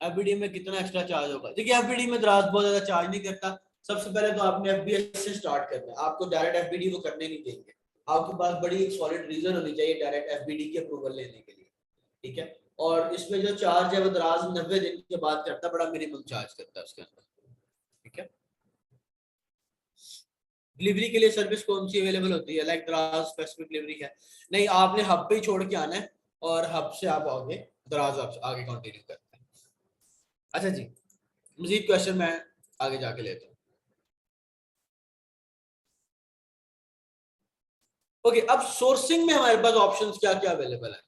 FBD में कितना एक्स्ट्रा चार्ज होगा? देखिए FBD में दराज बहुत ज्यादा चार्ज नहीं करता। सबसे पहले तो आपने FBS से स्टार्ट करना है, आपको डायरेक्ट FBD वो करने नहीं देंगे। आपके पास बड़ी एक सॉलिड रीजन होनी चाहिए डायरेक्ट FBD की अप्रूवल लेने के लिए। ठीक है, और इसमें जो चार्ज है वो दराज 90 दिन के बाद करता है, बड़ा मिनिमम चार्ज करता है उसके अंदर। ठीक है, डिलीवरी के लिए सर्विस कौन सी अवेलेबल होती है? लाइक दराज स्पेसिफिक डिलीवरी है नहीं, आपने हब पे ही छोड़ के आना है और हब से आप आगे दराज आप आगे कंटिन्यू करते हैं। अच्छा जी, मजीद क्वेश्चन मैं आगे जाके लेता हूँ। ओके, अब सोर्सिंग में हमारे पास ऑप्शंस क्या क्या अवेलेबल है?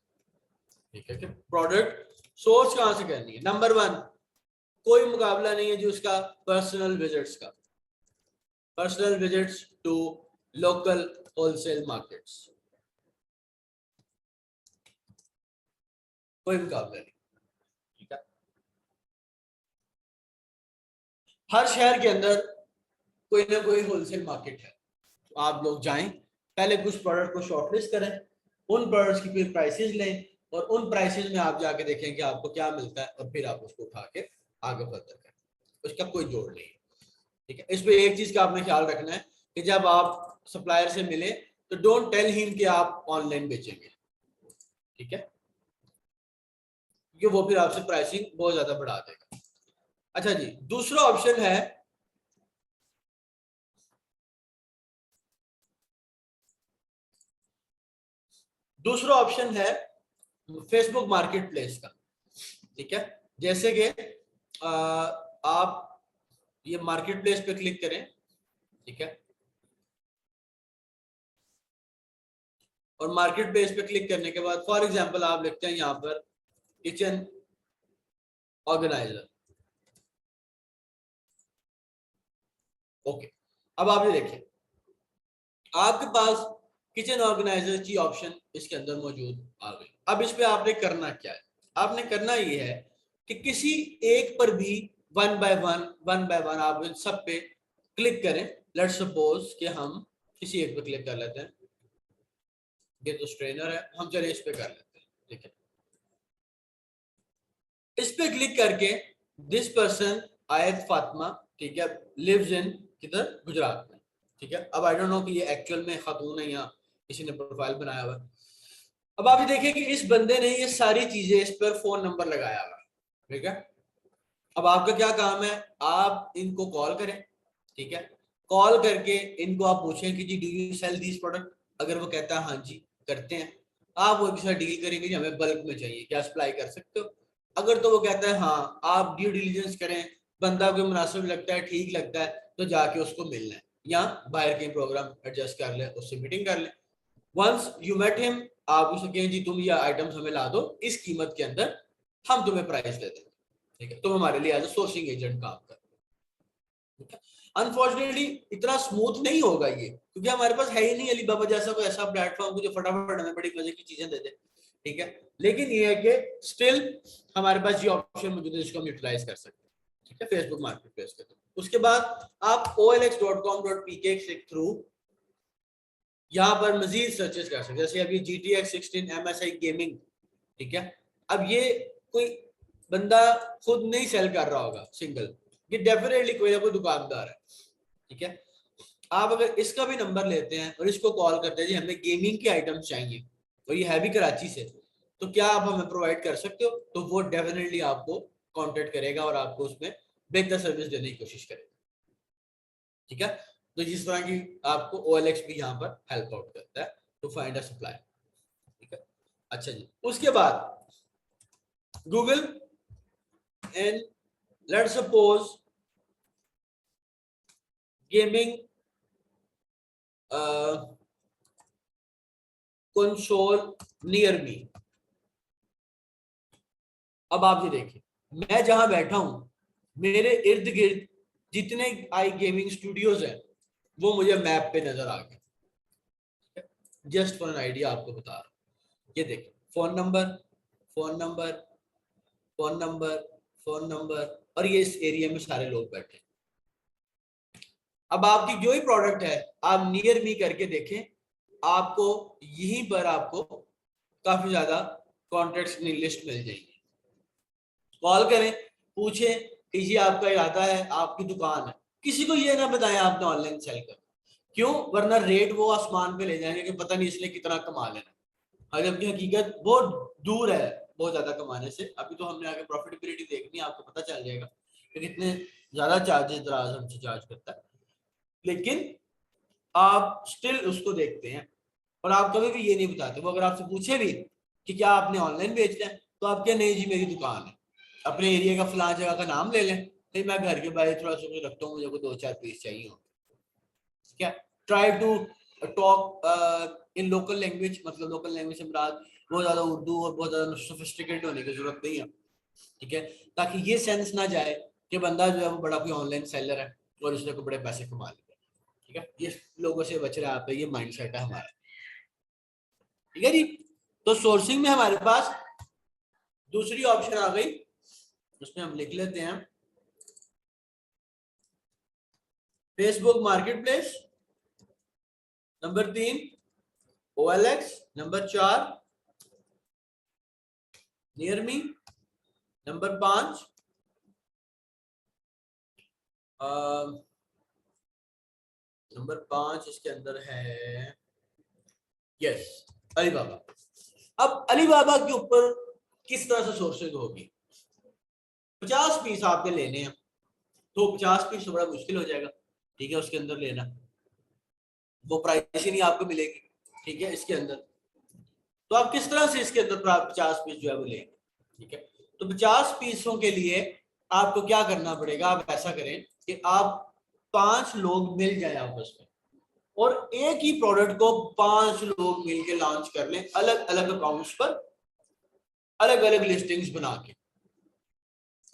ठीक है, कि प्रोडक्ट सोर्स कहां से करनी है? नंबर 1, कोई मुकाबला नहीं है जो उसका पर्सनल विजिट्स का, personal visits to local wholesale markets, कोई मुकाबला नहीं। ठीक है, हर शहर के अंदर कोई ना कोई होलसेल मार्केट है, तो आप लोग जाएं, पहले कुछ प्रोडक्ट को शॉर्टलिस्ट करें, उन प्रोडक्ट्स की फिर प्राइसेस लें, और उन प्राइसेस में आप जाके देखें कि आपको क्या मिलता है, और फिर आप उसको उठा के आगे फर्दर करें। उसका कोई जोड़ नहीं है। ठीक है, इस पे एक चीज का आपने ख्याल रखना है कि जब आप सप्लायर से मिले तो डोंट टेल हिम कि आप ऑनलाइन बेचेंगे। ठीक है, क्योंकि वो फिर आपसे प्राइसिंग बहुत ज्यादा बढ़ा देगा। अच्छा जी, दूसरा ऑप्शन है, दूसरा ऑप्शन है फेसबुक मार्केट प्लेस का। ठीक है, जैसे कि आप ये मार्केट प्लेस पे क्लिक करें। ठीक है, और मार्केट प्लेस पे क्लिक करने के बाद फॉर एग्जांपल आप लिखते हैं यहाँ पर किचन ऑर्गेनाइजर। ओके, अब आप ये देखिए आपके पास किचन ऑर्गेनाइजर की ऑप्शन इसके अंदर मौजूद आ गई। अब इस पे आपने करना क्या है? आपने करना ये है कि किसी एक पर भी वन बाय वन आप इन सब पे क्लिक करें। लेट्स सपोज कि हम किसी एक पे क्लिक कर लेते हैं। ये तो स्ट्रेनर है, हम चले इस पे कर लेते हैं, ठीक है। इस पे क्लिक करके दिस पर्सन आयत फातिमा, ठीक है, लिव्स इन किधर, गुजरात में, ठीक है। अब आई डोंट नो कि ये एक्चुअल में खातून है या किसी ने प्रोफाइल बनाया हुआ है। अब आप ये देखिए कि इस बंदे ने ये सारी चीजें इस पर फोन नंबर लगाया हुआ, ठीक है। अब आपका क्या काम है, आप इनको कॉल करें, ठीक है। कॉल करके इनको आप पूछें कि जी do you sell this product, अगर वो कहता है हाँ जी करते हैं, आप वो के साथ डील करेंगे कि हमें बल्क में चाहिए, क्या सप्लाई कर सकते हो। अगर तो वो कहता है हाँ, आप ड्यू डिलीजेंस करें, बंदा को मुनासिब लगता है, ठीक लगता है, तो जाके उसको मिलना है या बाहर के प्रोग्राम एडजस्ट कर ले, उससे मीटिंग कर ले। वंस यू मेट हिम, आप उसे कहें जी तुम ये आइटम्स हमें ला दो इस कीमत के अंदर, हम तुम्हें प्राइस दे देंगे, ठीक है। तुम हमारे लिए एज अ सोर्सिंग एजेंट काम कर, ठीक है। अनफॉर्चुनेटली इतना स्मूथ नहीं होगा ये, क्योंकि हमारे पास है ही नहीं अलीबाबा जैसा कोई ऐसा प्लेटफॉर्म जो फटाफट हमें बड़ी मजे की चीजें दे दे, ठीक है। लेकिन ये है कि स्टिल हमारे पास ये ऑप्शन मौजूद है जिसको हम यूटिलाइज कर सकते हैं, ठीक है, फेसबुक मार्केट प्लेस के थ्रू। उसके बाद आप olx.com.pk के थ्रू यहाँ पर मजीद सर्चेस कर सकते हैं, जैसे अभी GTX 16 MSI गेमिंग, ठीक है। अब ये कोई बंदा खुद नहीं सेल कर रहा होगा सिंगल, ये डेफिनेटली कोई ना कोई दुकानदार है, ठीक है। आप अगर इसका भी नंबर लेते हैं और इसको कॉल करते हैं जी हमें गेमिंग के आइटम्स चाहिए और ये है भी कराची से, तो क्या आप हमें प्रोवाइड कर सकते हो, तो वो डेफिनेटली आपको कांटेक्ट करेगा और आपको उसमें बेहतर सर्विस देने की कोशिश करेगा, ठीक है। तो जिस तरह की आपको OLX भी यहाँ पर हेल्प आउट करता है टू फाइंड अ सप्लाई, ठीक है। अच्छा जी, उसके बाद Google and let's suppose gaming console near me. अब आप ये देखिए, मैं जहां बैठा हूं मेरे इर्द गिर्द जितने आई गेमिंग स्टूडियोज हैं वो मुझे मैप पे नजर आ गए, जस्ट फॉर एन आइडिया आपको बता रहा हूँ। ये देखिए, phone number, phone number, phone number, phone number, और ये इस एरिया में सारे लोग बैठे हैं। अब आपकी जो ही प्रोडक्ट है आप नियर मी करके देखें, आपको यहीं पर आपको काफी ज्यादा कॉन्टेक्ट्स की लिस्ट मिल जाएगी। कॉल करें, पूछें कि जी आपका इरादा है, आपकी दुकान है, किसी को ये ना बताएं आपने ऑनलाइन सेल कर, क्यों, वरना रेट वो आसमान पे ले जाएंगे कि पता नहीं इसने कितना कमा लेना, जबकि हकीकत बहुत दूर है बहुत ज्यादा कमाने से। अभी तो हमने आगे प्रॉफिटेबिलिटी देखनी है, आपको पता चल जाएगा कि कितने ज्यादा चार्जेस दराज हमसे चार्ज करता है, लेकिन आप स्टिल उसको देखते हैं और आप कभी भी ये नहीं बताते। वो अगर आपसे पूछे भी कि क्या आपने ऑनलाइन बेचना है, तो आप क्या, नहीं जी मेरी दुकान है, अपने एरिया का फलां जगह का नाम ले लें, नहीं मैं घर के बाहर थोड़ा सा कुछ रखता हूँ, मुझे को 2-4 पीस चाहिए हो, ठीक है। Try to talk in local language, मतलब लोकल लैंग्वेज से मुराद बहुत ज्यादा उर्दू और बहुत ज्यादा सोफिस्टिकेटेड होने की जरूरत नहीं है, ठीक है, ताकि ये सेंस ना जाए कि बंदा जो है वो बड़ा कोई ऑनलाइन सेलर है और इसने को बड़े पैसे कमा लिए, ठीक है। ये लोगों से बच रहा है, ये माइंडसेट है हमारा, ठीक है जी। तो सोर्सिंग में हमारे पास दूसरी ऑप्शन आ गई, उसमें हम लिख लेते हैं Facebook market place, number 3 OLX, number 4 near me, number 5 number 5 इसके अंदर है यस अलीबाबा। अब अलीबाबा के ऊपर किस तरह से सोर्सिंग होगी, 50 पीस आपने लेने हैं, तो 50 पीस तो बड़ा मुश्किल हो जाएगा, ठीक है, उसके अंदर लेना, वो प्राइस ही नहीं आपको मिलेगी, ठीक है, इसके अंदर। तो आप किस तरह से इसके अंदर 50 पीस जो है वो लेंगे, ठीक है। तो 50 पीसों के लिए आपको क्या करना पड़ेगा, आप ऐसा करें कि आप 5 लोग मिल जाए आपस में और एक ही प्रोडक्ट को 5 लोग मिलकर लॉन्च कर लें, अलग अलग अकाउंट्स पर अलग अलग लिस्टिंग्स बना के।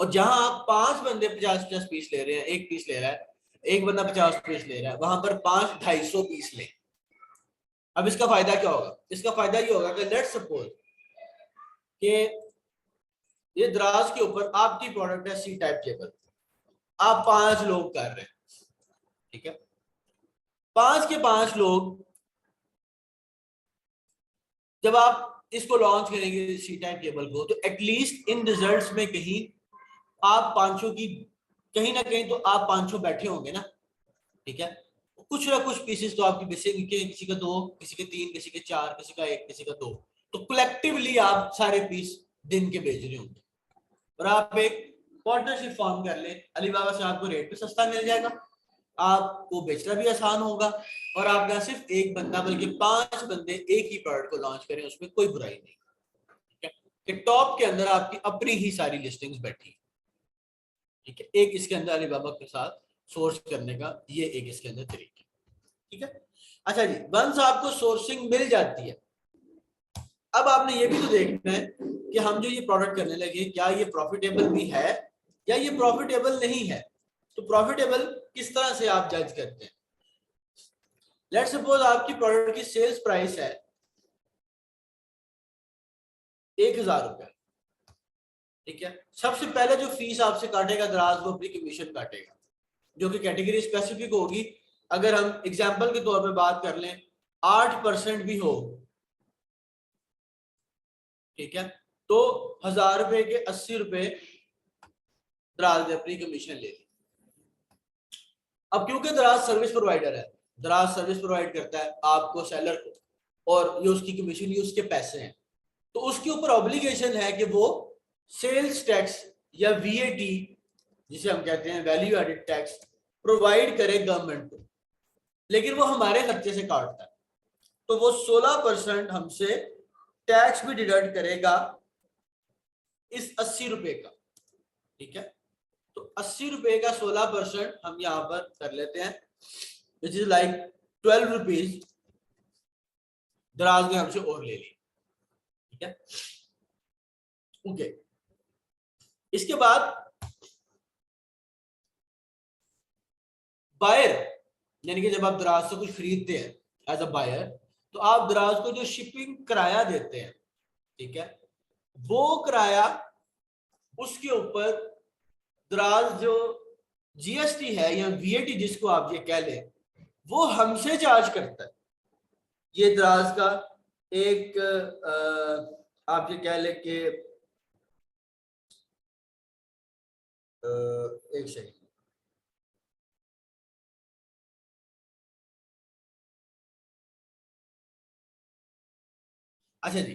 और जहां आप 5 बंदे 50-50 पीस ले रहे हैं, एक पीस ले रहा है, एक बंदा 50 पीस ले रहा है, वहां पर 5 250 पीस लें। अब इसका फायदा क्या होगा, इसका फायदा ये होगा कि लेट्स सपोज कि ये दराज के ऊपर आपकी प्रोडक्ट है सी टाइप टेबल, आप 5 लोग कर रहे हैं, ठीक है। 5 के 5 लोग जब आप इसको लॉन्च करेंगे सी टाइप टेबल को, तो एटलीस्ट इन रिजल्ट्स में कहीं आप 500 की, कहीं ना कहीं तो आप 500 बैठे होंगे ना, ठीक है। कुछ ना कुछ पीसेस तो आपकी बेसिक के, किसी का 2, किसी के 3, किसी के 4, किसी का 1, किसी का 2, तो कलेक्टिवली आप सारे पीस दिन के बेच रहे होंगे। और आप एक पार्टनरशिप फॉर्म कर ले, अलीबाबा से आपको रेट पे सस्ता मिल जाएगा, आपको बेचना भी आसान होगा, और आप ना सिर्फ एक बंदा बल्कि 5 बंदे एक ही प्रोडक्ट को लॉन्च करें, उसमें कोई बुराई नहीं, ठीक है। कि टॉप के अंदर आपकी अपनी ही सारी लिस्टिंग्स बैठी, ठीक है। एक इसके अंदर अलीबाबा के साथ सोर्स करने का ये एक इसके अंदर तरीका, ठीक है। अच्छा जी, वंस आपको सोर्सिंग मिल जाती है, अब आपने ये भी तो देखना है कि हम जो ये प्रोडक्ट करने लगे क्या ये प्रॉफिटेबल भी है या ये प्रॉफिटेबल नहीं है। तो प्रॉफिटेबल किस तरह से आप जज करते हैं? लेट्स सपोज आपकी प्रोडक्ट की सेल्स प्राइस है 1000 रुपया, ठीक है। सबसे पहले जो फीस आपसे काटेगा दराज, वो अपनी कमीशन काटेगा, जो कि कैटेगरी स्पेसिफिक होगी। अगर हम एग्जांपल के तौर पे बात कर लें, 8% भी हो, ठीक है, तो 1000 रुपए के 80 रुपए दराज ने अपनी कमीशन ले ली। अब क्योंकि दराज सर्विस प्रोवाइडर है, दराज सर्विस प्रोवाइड करता है आपको, सेलर को, और ये उसकी कमीशन, ये उसके पैसे हैं, तो उसके ऊपर ऑब्लिगेशन है कि वो सेल्स टैक्स या वीएटी, जिसे हम कहते हैं वैल्यू एडेड टैक्स, प्रोवाइड करे गवर्नमेंट को, लेकिन वो हमारे खर्चे से काटता है, तो वो 16% हमसे टैक्स भी डिडक्ट करेगा इस 80 रुपए का, ठीक है। तो 80 रुपए का 16% हम यहाँ पर कर लेते हैं, विच इज लाइक 12 रुपीज दराज ने हमसे और ले ली, ठीक है। ओके, इसके बाद बायर, यानी कि जब आप दराज से कुछ खरीदते हैं एज अ बायर, तो आप दराज को जो शिपिंग किराया देते हैं, ठीक है, वो किराया, उसके ऊपर दराज जो जीएसटी है या वीएटी जिसको आप ये कह लें, वो हमसे चार्ज करता है। ये दराज का एक आप ये कह लें कि एक सेकंड, अच्छा जी,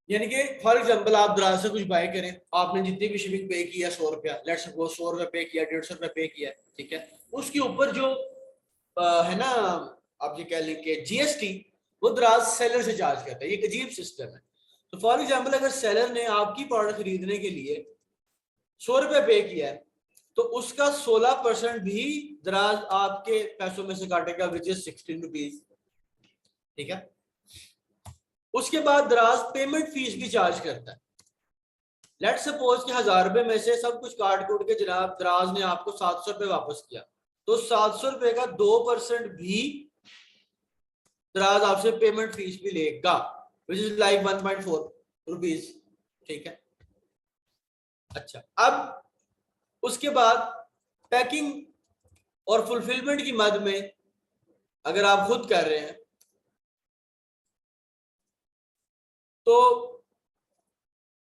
यानी कि फॉर एग्जांपल आप दराज से कुछ बाय करें, आपने जितनी भी शिपिंग पे किया 100 रुपया, लेट्स सपोज 100 रुपया पे किया, 150 रुपया पे किया, ठीक है, उसके ऊपर जो है ना, आप ये कह लें कि जीएसटी, वो दराज सेलर से चार्ज करता है। ये एक अजीब सिस्टम है। तो फॉर एग्जांपल अगर सेलर ने आपकी प्रोडक्ट खरीदने के लिए 100 रुपया पे किया है, तो उसका 16% भी दराज आपके पैसों में से काटेगा, विच इज 16 रुपीज, ठीक है। उसके बाद दराज पेमेंट फीस भी चार्ज करता है। लेट्स सपोज कि 1000 रुपए में से सब कुछ काट कूट के जनाब दराज ने आपको 700 रुपए वापस किया, तो 700 रुपए का 2% भी दराज आपसे पेमेंट फीस भी लेगा, विच इज लाइक 1.4 रुपीज, ठीक है। अच्छा, अब उसके बाद पैकिंग और फुलफिलमेंट की मद में अगर आप खुद कर रहे हैं, तो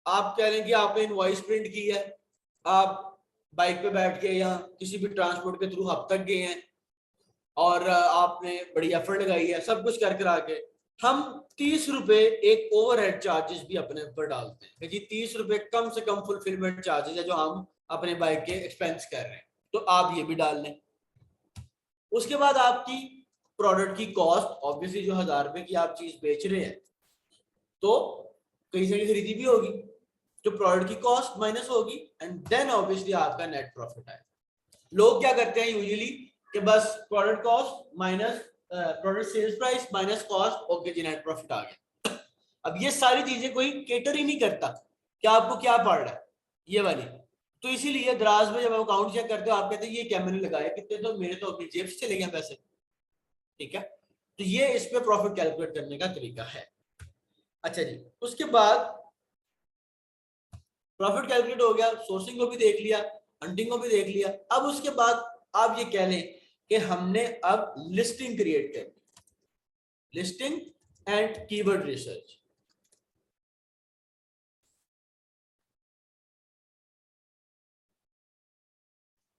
आप कह रहे हैं कि आपने इनवॉइस प्रिंट की है, आप बाइक पे बैठ के या किसी भी ट्रांसपोर्ट के थ्रू हब तक गए हैं, और आपने बड़ी एफर्ट लगाई है, सब कुछ कर कर आके हम 30 रुपए एक ओवरहेड चार्जेस भी अपने ऊपर डालते हैं कि जी 30 रुपए कम से कम फुलफिलमेंट चार्जेस है जो हम अपने बाइक के एक्सपेंस कर रहे हैं, तो आप ये भी डाल लें। उसके बाद आपकी प्रोडक्ट की कॉस्ट, ऑब्वियसली जो 1000 रुपए की आप चीज बेच रहे हैं, तो कहीं से खरीदी भी होगी, जो प्रोडक्ट की कॉस्ट माइनस होगी, एंड देन ऑब्वियसली आपका नेट प्रॉफिट आएगा। लोग क्या करते हैं यूजुअली कि बस product cost minus product sales price minus cost, okay जी नेट प्रॉफिट आ गया। अब ये सारी चीजें कोई केटर ही नहीं करता कि आपको क्या पड़ रहा है ये वाली। तो इसीलिए दराज में जब हम अकाउंट चेक करते हो, आप कहते हैं ये क्या मैंने लगाया कितने, तो मेरे तो अपनी जेब से चले गए पैसे, ठीक है। तो ये इस पे प्रॉफिट कैलकुलेट करने का तरीका है। अच्छा जी, उसके बाद प्रॉफिट कैलकुलेट हो गया, सोर्सिंग को भी देख लिया, हंटिंग को भी देख लिया। अब उसके बाद आप ये कह लें कि हमने अब लिस्टिंग क्रिएट कर दी, लिस्टिंग एंड कीवर्ड रिसर्च।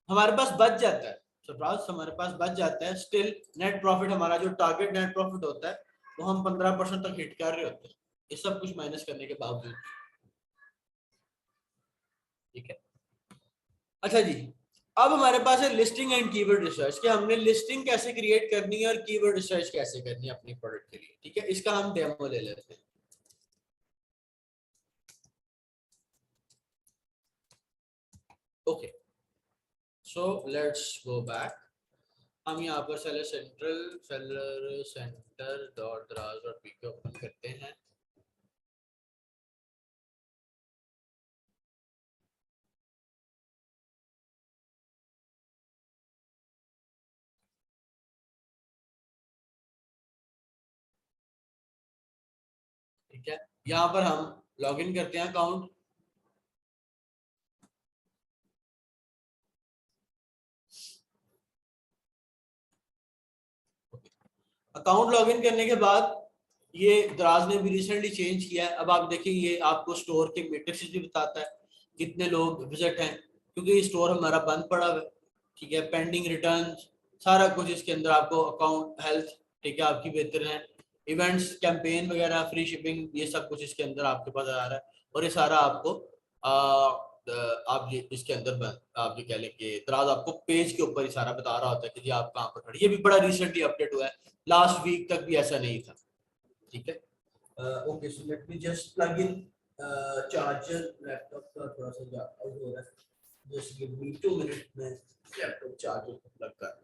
हमारे पास बच जाता है सरप्राइज, हमारे पास बच जाता है स्टिल नेट प्रॉफिट, हमारा जो टारगेट नेट प्रॉफिट होता है वो हम 15% तक हिट कर रहे होते हैं, ये सब कुछ माइनस करने के बावजूद। ठीक है, अच्छा जी, अब हमारे पास है लिस्टिंग एंड कीवर्ड रिसर्च, कि हमने लिस्टिंग कैसे क्रिएट करनी है और कीवर्ड रिसर्च कैसे करनी है अपने प्रोडक्ट के लिए। ठीक है, इसका हम डेमो ले लेते हैं। Okay, so let's go back. हम यहाँ पर सेलर सेंटर डॉट दराज डॉट पी के ओपन करते हैं। ठीक है, यहाँ पर हम लॉग इन करते हैं अकाउंट। अकाउंट लॉग इन करने के बाद ये दराज ने भी रिसेंटली चेंज किया है। अब आप देखिए ये आपको स्टोर के मेट्रिक्स भी बताता है, कितने लोग विजिट हैं, क्योंकि ये स्टोर हमारा बंद पड़ा हुआ है। ठीक है, पेंडिंग रिटर्न सारा कुछ इसके अंदर आपको, अकाउंट हेल्थ, ठीक है, आपकी बेहतर है, इवेंट्स कैंपेन वगैरह, फ्री शिपिंग, ये सब कुछ इसके अंदर आपके पास आ रहा है। और ये सारा आपको आप ये इसके अंदर आप ये कह लें कि दराज आपको पेज के ऊपर ही सारा बता रहा होता है कि जी आप कहाँ पर खड़े। ये भी बड़ा रिसेंटली अपडेट हुआ है, लास्ट वीक तक भी ऐसा नहीं था। ठीक है, okay, so let me just plug in charger, laptop का थोड़ा सा आउट हो रहा है, जस्ट गिव मी 2 मिनट में लैपटॉप चार्जर को प्लग कर।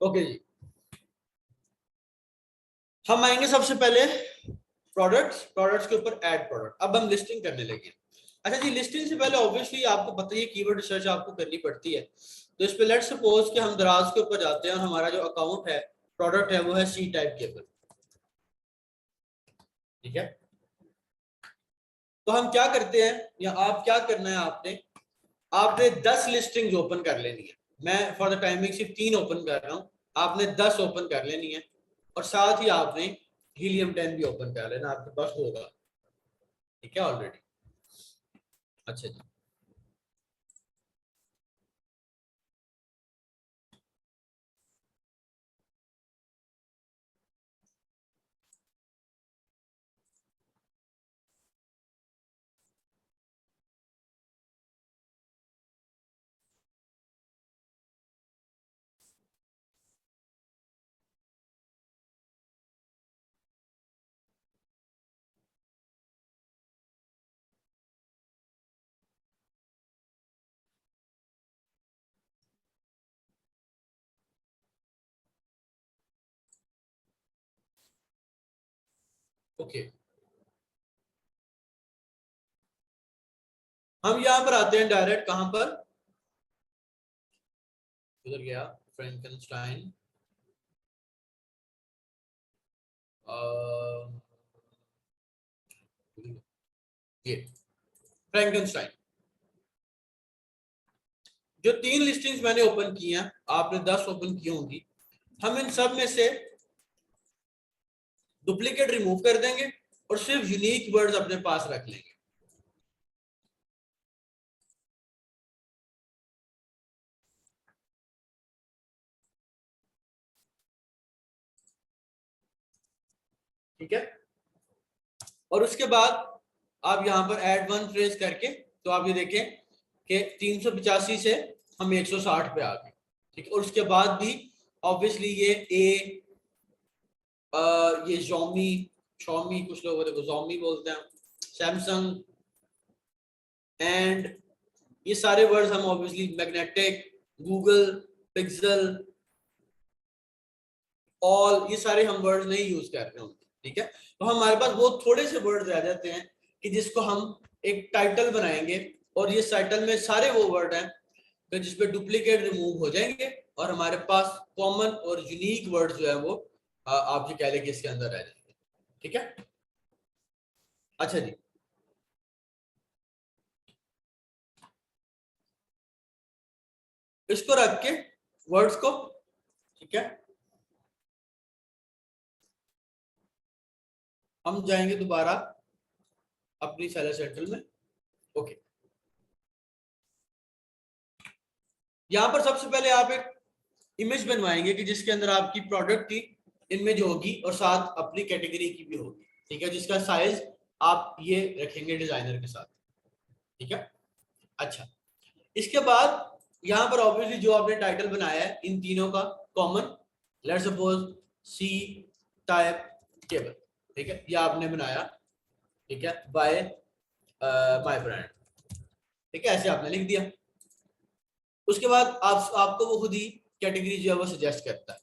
ओके जी, हम आएंगे सबसे पहले प्रोडक्ट्स के ऊपर ऐड प्रोडक्ट। अब हम लिस्टिंग करने लगे। अच्छा जी, लिस्टिंग से पहले ऑब्वियसली आपको पता ही है कीवर्ड रिसर्च आपको करनी पड़ती है। तो इस पे लेट्स सपोज कि हम दराज के ऊपर जाते हैं और हमारा जो अकाउंट है, प्रोडक्ट है, वो है सी टाइप केबल। ठीक है, तो हम क्या करते हैं, या आप क्या करना है, आपने 10 लिस्टिंग्स ओपन कर लेनी है। मैं फॉर द टाइमिंग सिर्फ 3 ओपन कर रहा हूँ, आपने 10 ओपन कर लेनी है। और साथ ही आपने हीलियम 10 भी ओपन कर लेना, आपके पास होगा। ठीक है, ऑलरेडी। अच्छा जी, ओके, हम यहाँ पर आते हैं डायरेक्ट, कहां पर, उधर गया, फ्रैंकनस्टाइन, ये फ्रैंकनस्टाइन। जो 3 लिस्टिंग्स मैंने ओपन की हैं, आपने 10 ओपन की होंगी, हम इन सब में से डुप्लीकेट रिमूव कर देंगे और सिर्फ यूनिक वर्ड्स अपने पास रख लेंगे। ठीक है, और उसके बाद आप यहाँ पर ऐड वन फ्रेज करके, तो आप ये देखें कि 385 से हम 160 पे आ गए। ठीक है, और उसके बाद भी ऑब्वियसली ये Xiaomi, कुछ लोग देखो Xiaomi बोलते हैं, सैमसंग एंड ये सारे वर्ड्स हम obviously magnetic, Google, pixel, all, ये सारे हम वर्ड नहीं यूज कर रहे होंगे, ठीक है। तो हमारे पास वो थोड़े से वर्ड रह जाते हैं कि जिसको हम एक टाइटल बनाएंगे और ये टाइटल में सारे वो वर्ड हैं तो जिसपे डुप्लीकेट रिमूव हो जाएंगे और हमारे पास कॉमन और यूनिक वर्ड जो है वो आप जो कह लेंगे इसके अंदर रह जाएंगे, ठीक है। अच्छा जी, इसको रख के वर्ड्स को, ठीक है, हम जाएंगे दोबारा अपनी सेलर सेंट्रल में। ओके, यहाँ पर सबसे पहले आप एक इमेज बनवाएंगे कि जिसके अंदर आपकी प्रोडक्ट की इमेज होगी और साथ अपनी कैटेगरी की भी होगी, ठीक है, जिसका साइज आप ये रखेंगे डिजाइनर के साथ, ठीक है। अच्छा, इसके बाद यहाँ पर ऑब्वियसली जो आपने टाइटल बनाया है इन तीनों का common, let's suppose C type cable, ठीक है, ये आपने बनाया, ठीक है, बाय माय ब्रांड, ठीक है, ऐसे आपने लिख दिया। उसके बाद आपको वो खुद ही कैटेगरी जो है वो सजेस्ट करता है,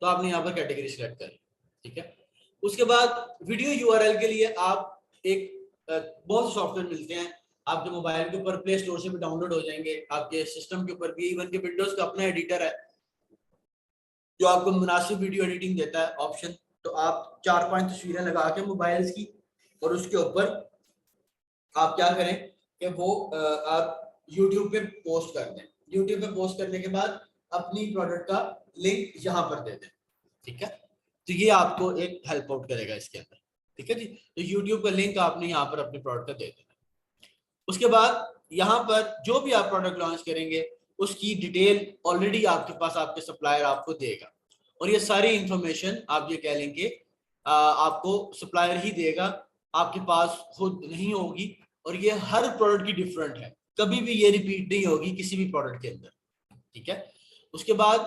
तो आपने यहाँ पर कैटेगरी सिलेक्ट करी, ठीक है। उसके बाद वीडियो यूआरएल के लिए आप एक बहुत से सॉफ्टवेयर मिलते हैं आपके मोबाइल के ऊपर, प्ले स्टोर से भी डाउनलोड हो जाएंगे, आपके सिस्टम के ऊपर भी, इवन के विंडोज का अपना एडिटर है जो आपको मुनासिब वीडियो एडिटिंग देता है ऑप्शन। तो आप 4-5 तस्वीरें लगा के मोबाइल्स की और उसके ऊपर आप क्या करें कि वो आप यूट्यूब पे पोस्ट कर दें। यूट्यूब पे पोस्ट करने के बाद अपनी प्रोडक्ट का लिंक यहाँ पर दे दें, ठीक है। तो ये आपको एक हेल्प आउट करेगा इसके अंदर, ठीक है जी। तो यूट्यूब का लिंक आपने यहाँ पर अपने प्रोडक्ट का दे देना। उसके बाद यहाँ पर जो भी आप प्रोडक्ट लॉन्च करेंगे उसकी डिटेल ऑलरेडी आपके पास आपके सप्लायर आपको देगा और ये सारी इंफॉर्मेशन आप ये कह लेंगे आपको सप्लायर ही देगा, आपके पास खुद नहीं होगी। और ये हर प्रोडक्ट की डिफरेंट है, कभी भी ये रिपीट नहीं होगी किसी भी प्रोडक्ट के अंदर, ठीक है। उसके बाद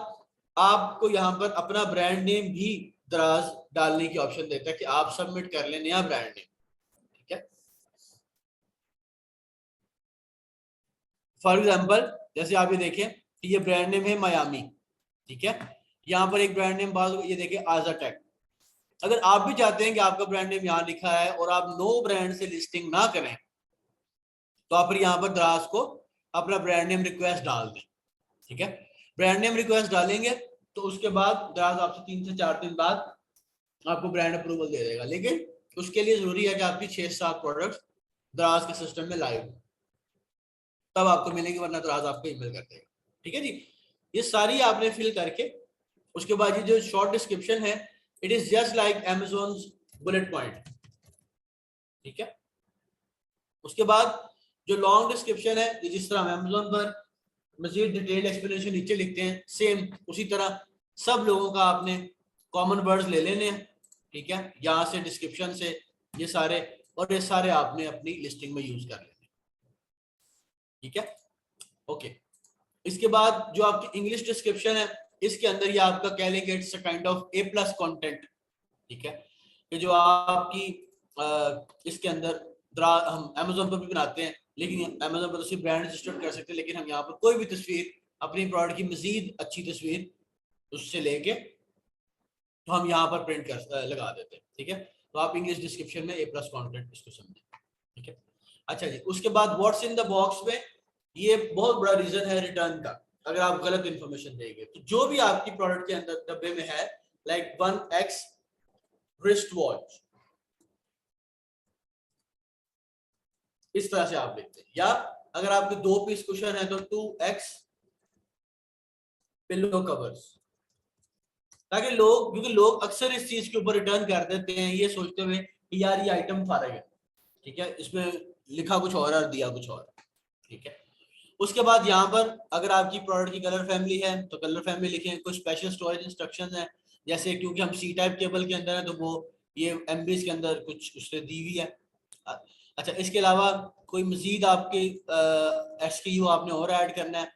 आपको यहाँ पर अपना ब्रांड नेम भी दराज डालने की ऑप्शन देता है कि आप सबमिट कर लें नया ब्रांड नेम, ठीक है। फॉर एग्जाम्पल जैसे आप ये देखें कि ये ब्रांड नेम है मायामी, ठीक है। यहाँ पर एक ब्रांड नेम बाद ये देखें आजाटेक। अगर आप भी चाहते हैं कि आपका ब्रांड नेम यहाँ लिखा है और आप नो ब्रांड से लिस्टिंग ना करें तो आप यहाँ पर दराज को अपना ब्रांड नेम रिक्वेस्ट डाल दें, ठीक है। ब्रांड नेम रिक्वेस्ट डालेंगे तो उसके बाद दराज आपसे 3 से 4 दिन बाद आपको ब्रांड अप्रूवल दे देगा, लेकिन उसके लिए जरूरी है कि आपकी 6-7 प्रोडक्ट्स दराज के सिस्टम में लाइव हो, तब आपको मिलेंगे, वरना दराज आपको ईमेल कर देगा, ठीक है जी। ये सारी आपने फिल करके उसके बाद ये जो शॉर्ट डिस्क्रिप्शन है it is just like Amazon bullet point, ठीक है। उसके बाद जो लॉन्ग डिस्क्रिप्शन है जिस तरह हम Amazon पर मजीद डिटेल एक्सप्लेनेशन नीचे लिखते हैं, सेम उसी तरह सब लोगों का आपने कॉमन वर्ड्स ले लेने हैं, ठीक है, यहाँ से डिस्क्रिप्शन से ये सारे, और ये सारे आपने अपनी लिस्टिंग में यूज कर लेने, ठीक है। ओके, इसके बाद जो आपकी इंग्लिश डिस्क्रिप्शन है इसके अंदर ये आपका कह लेंगे it's a kind of A+ content, ठीक है। कि जो आपकी इसके अंदर हम Amazon पर भी बनाते हैं, लेकिन Amazon पर तो सिर्फ ब्रांड रजिस्टर्ड कर सकते हैं, लेकिन हम यहाँ पर कोई भी तस्वीर अपनी प्रोडक्ट की मजीद अच्छी तस्वीर उससे लेके तो हम यहाँ पर प्रिंट कर लगा देते हैं, ठीक है। तो आप इंग्लिश डिस्क्रिप्शन में A+ कंटेंट इसको समझें, ठीक है। अच्छा जी, उसके बाद व्हाट्स इन द बॉक्स में ये बहुत बड़ा रीजन है रिटर्न का। अगर आप गलत इंफॉर्मेशन देंगे तो जो भी आपकी प्रोडक्ट के अंदर डब्बे में है, लाइक 1X रिस्ट वॉच, इस तरह से आप लिखते हैं, या अगर आपके 2 पीस कुशन है तो 2X पिलो कवर्स, ताकि लोग, क्योंकि लोग अक्सर इस चीज के ऊपर रिटर्न कर देते हैं ये सोचते हुए कि यार ये आइटम फारग है, ठीक है, इसमें लिखा कुछ और दिया कुछ और, ठीक है। उसके बाद यहाँ पर अगर आपकी प्रोडक्ट की कलर फैमिली है तो कलर फैमिली लिखें। कुछ स्पेशल स्टोरेज इंस्ट्रक्शंस हैं, जैसे क्योंकि हम C टाइप केबल के अंदर है तो वो ये MBs के अंदर कुछ उससे दी हुई है। अच्छा, इसके अलावा कोई मजीद आपके SKU आपने और ऐड करना है,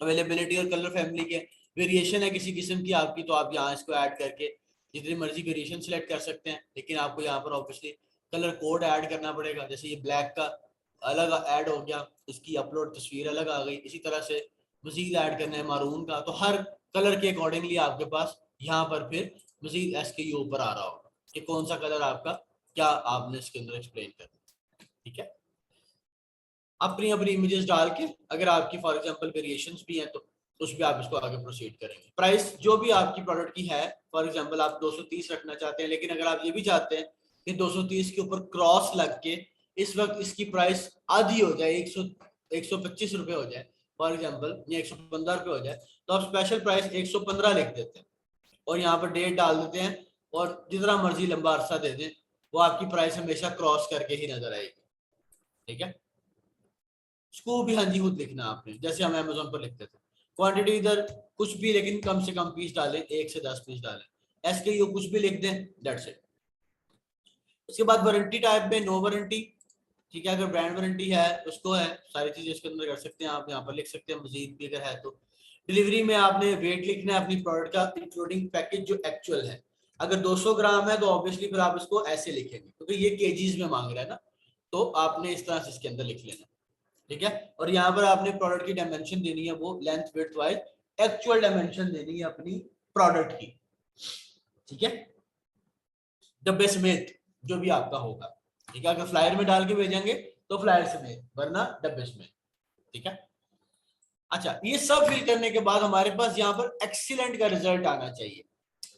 अवेलेबिलिटी और कलर फैमिली के वेरिएशन है किसी किस्म की आपकी, तो आप यहाँ इसको ऐड करके जितनी मर्जी वेरिएशन सिलेक्ट कर सकते हैं, लेकिन आपको यहाँ पर ऑब्वियसली कलर कोड ऐड करना पड़ेगा। जैसे ये ब्लैक का अलग ऐड हो गया, इसकी अपलोड तस्वीर अलग आ गई। इसी तरह से मजीद ऐड करना है मारून का, तो हर कलर के अकॉर्डिंगली आपके पास यहाँ पर फिर मजीद SKU ऊपर आ रहा होगा कि कौन सा कलर आपका, क्या आपने इसके अंदर एक्सप्लेन करना। ठीक है, अपनी अपनी इमेजेस डाल के अगर आपकी फॉर एग्जांपल वेरिएशंस भी हैं तो उस पर आप इसको आगे प्रोसीड करेंगे। प्राइस जो भी आपकी प्रोडक्ट की है, फॉर एग्जांपल आप 230 रखना चाहते हैं, लेकिन अगर आप ये भी चाहते हैं कि 230 के ऊपर क्रॉस लग के इस वक्त इसकी प्राइस आधी हो जाए, 125 रुपए हो जाए फॉर एग्जाम्पल, या 115 रुपए हो जाए, तो आप स्पेशल प्राइस 115 लिख देते हैं और यहाँ पर डेट डाल देते हैं और जितना मर्जी लंबा अरसा दे दें, वो आपकी प्राइस हमेशा क्रॉस करके ही नजर आएगी। ठीक है, इसको भी हाँ जी खुद लिखना आपने, जैसे हम अमेजोन पर लिखते थे। क्वांटिटी इधर कुछ भी, लेकिन कम से कम पीस डालें, 1 से 10 पीस डालें। SKU कुछ भी लिख दें, दैट्स इट। उसके बाद वारंटी टाइप में नो वारंटी। ठीक है, अगर ब्रांड वारंटी है उसको है, सारी चीजें इसके अंदर कर सकते हैं आप, यहाँ पर लिख सकते हैं मजीद भी अगर है तो। डिलीवरी में आपने वेट लिखना है अपनी प्रोडक्ट का, इंक्लूडिंग पैकेज जो एक्चुअल है। अगर 200 ग्राम है तो ऑब्वियसली फिर आप इसको ऐसे लिखेंगे क्योंकि ये केजीज में मांग रहा है ना, तो आपने इस तरह से इसके अंदर लिख लेना। ठीक है, और यहाँ पर आपने प्रोडक्ट की डायमेंशन देनी है, वो length width wise actual dimension देनी है अपनी प्रोडक्ट की। ठीक है, डब्बे समेत जो भी आपका होगा। ठीक है, अगर फ्लायर में डाल के भेजेंगे तो फ्लायर समेत, वरना डब्बे समेत। ठीक है, अच्छा, ये सब फिल करने के बाद हमारे पास यहाँ पर एक्सीलेंट का रिजल्ट आना चाहिए,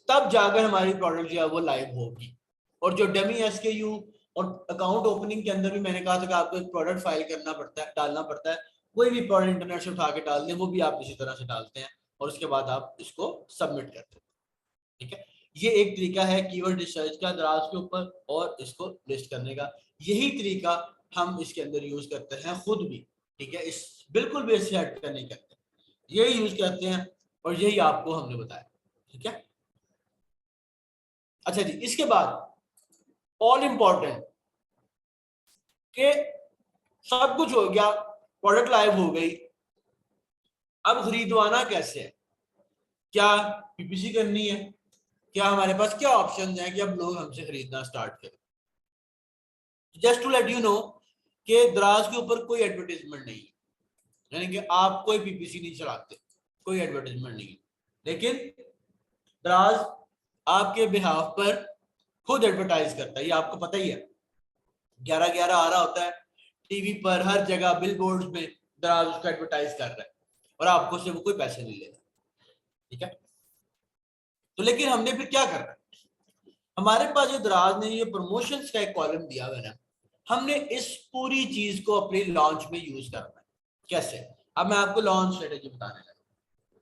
तब जाकर हमारी प्रोडक्ट जो है वो लाइव होगी। और जो डमी SKU और अकाउंट ओपनिंग के अंदर भी मैंने कहा था कि आपको एक प्रोडक्ट फाइल करना पड़ता है, डालना पड़ता है। कोई भी प्रोडक्ट इंटरनेट से उठा के डाल दें, वो भी आप इसी तरह से डालते हैं और उसके बाद आप इसको सबमिट करते हैं। ठीक है, ये एक तरीका है कीवर्ड रिसर्च का दराज के ऊपर और इसको लिस्ट करने का। यही तरीका हम इसके अंदर यूज करते हैं खुद भी। ठीक है, इस बिल्कुल भी इससे हट कर नहीं करते, यही यूज करते हैं और यही आपको हमने बताया। ठीक है, अच्छा जी, इसके बाद ऑल इंपॉर्टेंट कि सब कुछ हो गया, प्रोडक्ट लाइव हो गई, अब खरीदवाना कैसे है, क्या PPC करनी है, क्या हमारे पास क्या ऑप्शन है कि अब लोग हमसे खरीदना स्टार्ट करें। Just to let you know कि दराज के ऊपर कोई एडवर्टाइजमेंट नहीं है, यानी कि आप कोई PPC नहीं चलाते, कोई एडवर्टाइजमेंट नहीं है, लेकिन दराज आपके बिहाफ पर खुद एडवर्टाइज करता है। ये आपको पता ही है, 11/11 आ रहा होता है टीवी पर, हर जगह बिल बोर्ड में दराज उसका एडवर्टाइज कर रहा है और आपको से वो कोई पैसे नहीं लेता। ठीक है, तो लेकिन हमने फिर क्या करना है, हमारे पास जो दराज ने ये प्रमोशंस का एक कॉलम दिया हुआ है ना, हमने इस पूरी चीज को अपनी लॉन्च में यूज करना है। कैसे, अब मैं आपको लॉन्च स्ट्रेटेजी बताने लगा।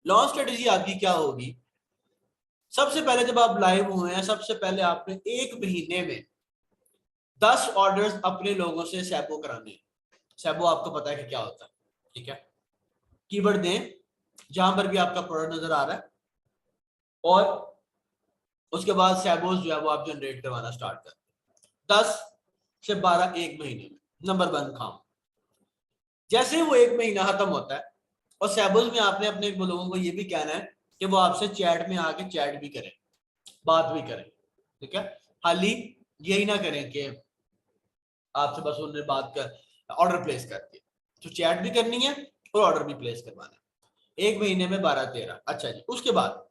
लॉन्च स्ट्रेटेजी आपकी क्या होगी, सबसे पहले जब आप लाइव हुए हैं, सबसे पहले आपने 1 महीने में 10 ऑर्डर्स अपने लोगों से सैबो कराने हैं। सैबो आपको पता है कि क्या होता है। ठीक है, कीवर्ड दें जहां पर भी आपका प्रोडक्ट नजर आ रहा है और उसके बाद सैबोस जो है वो आप जनरेट करवाना स्टार्ट कर 10 से 12 1 महीने में। नंबर 1 काम, जैसे ही वो 1 महीना खत्म होता है और सैबोस में आपने अपने लोगों को ये भी कहना है कि वो आपसे चैट में आके चैट भी करें, बात भी करें। ठीक है, खाली यही ना करें कि आपसे बस उन्होंने बात कर ऑर्डर प्लेस कर दिया, तो चैट भी करनी है और ऑर्डर भी प्लेस करवाना है। 1 महीने में 12-13। अच्छा जी, उसके बाद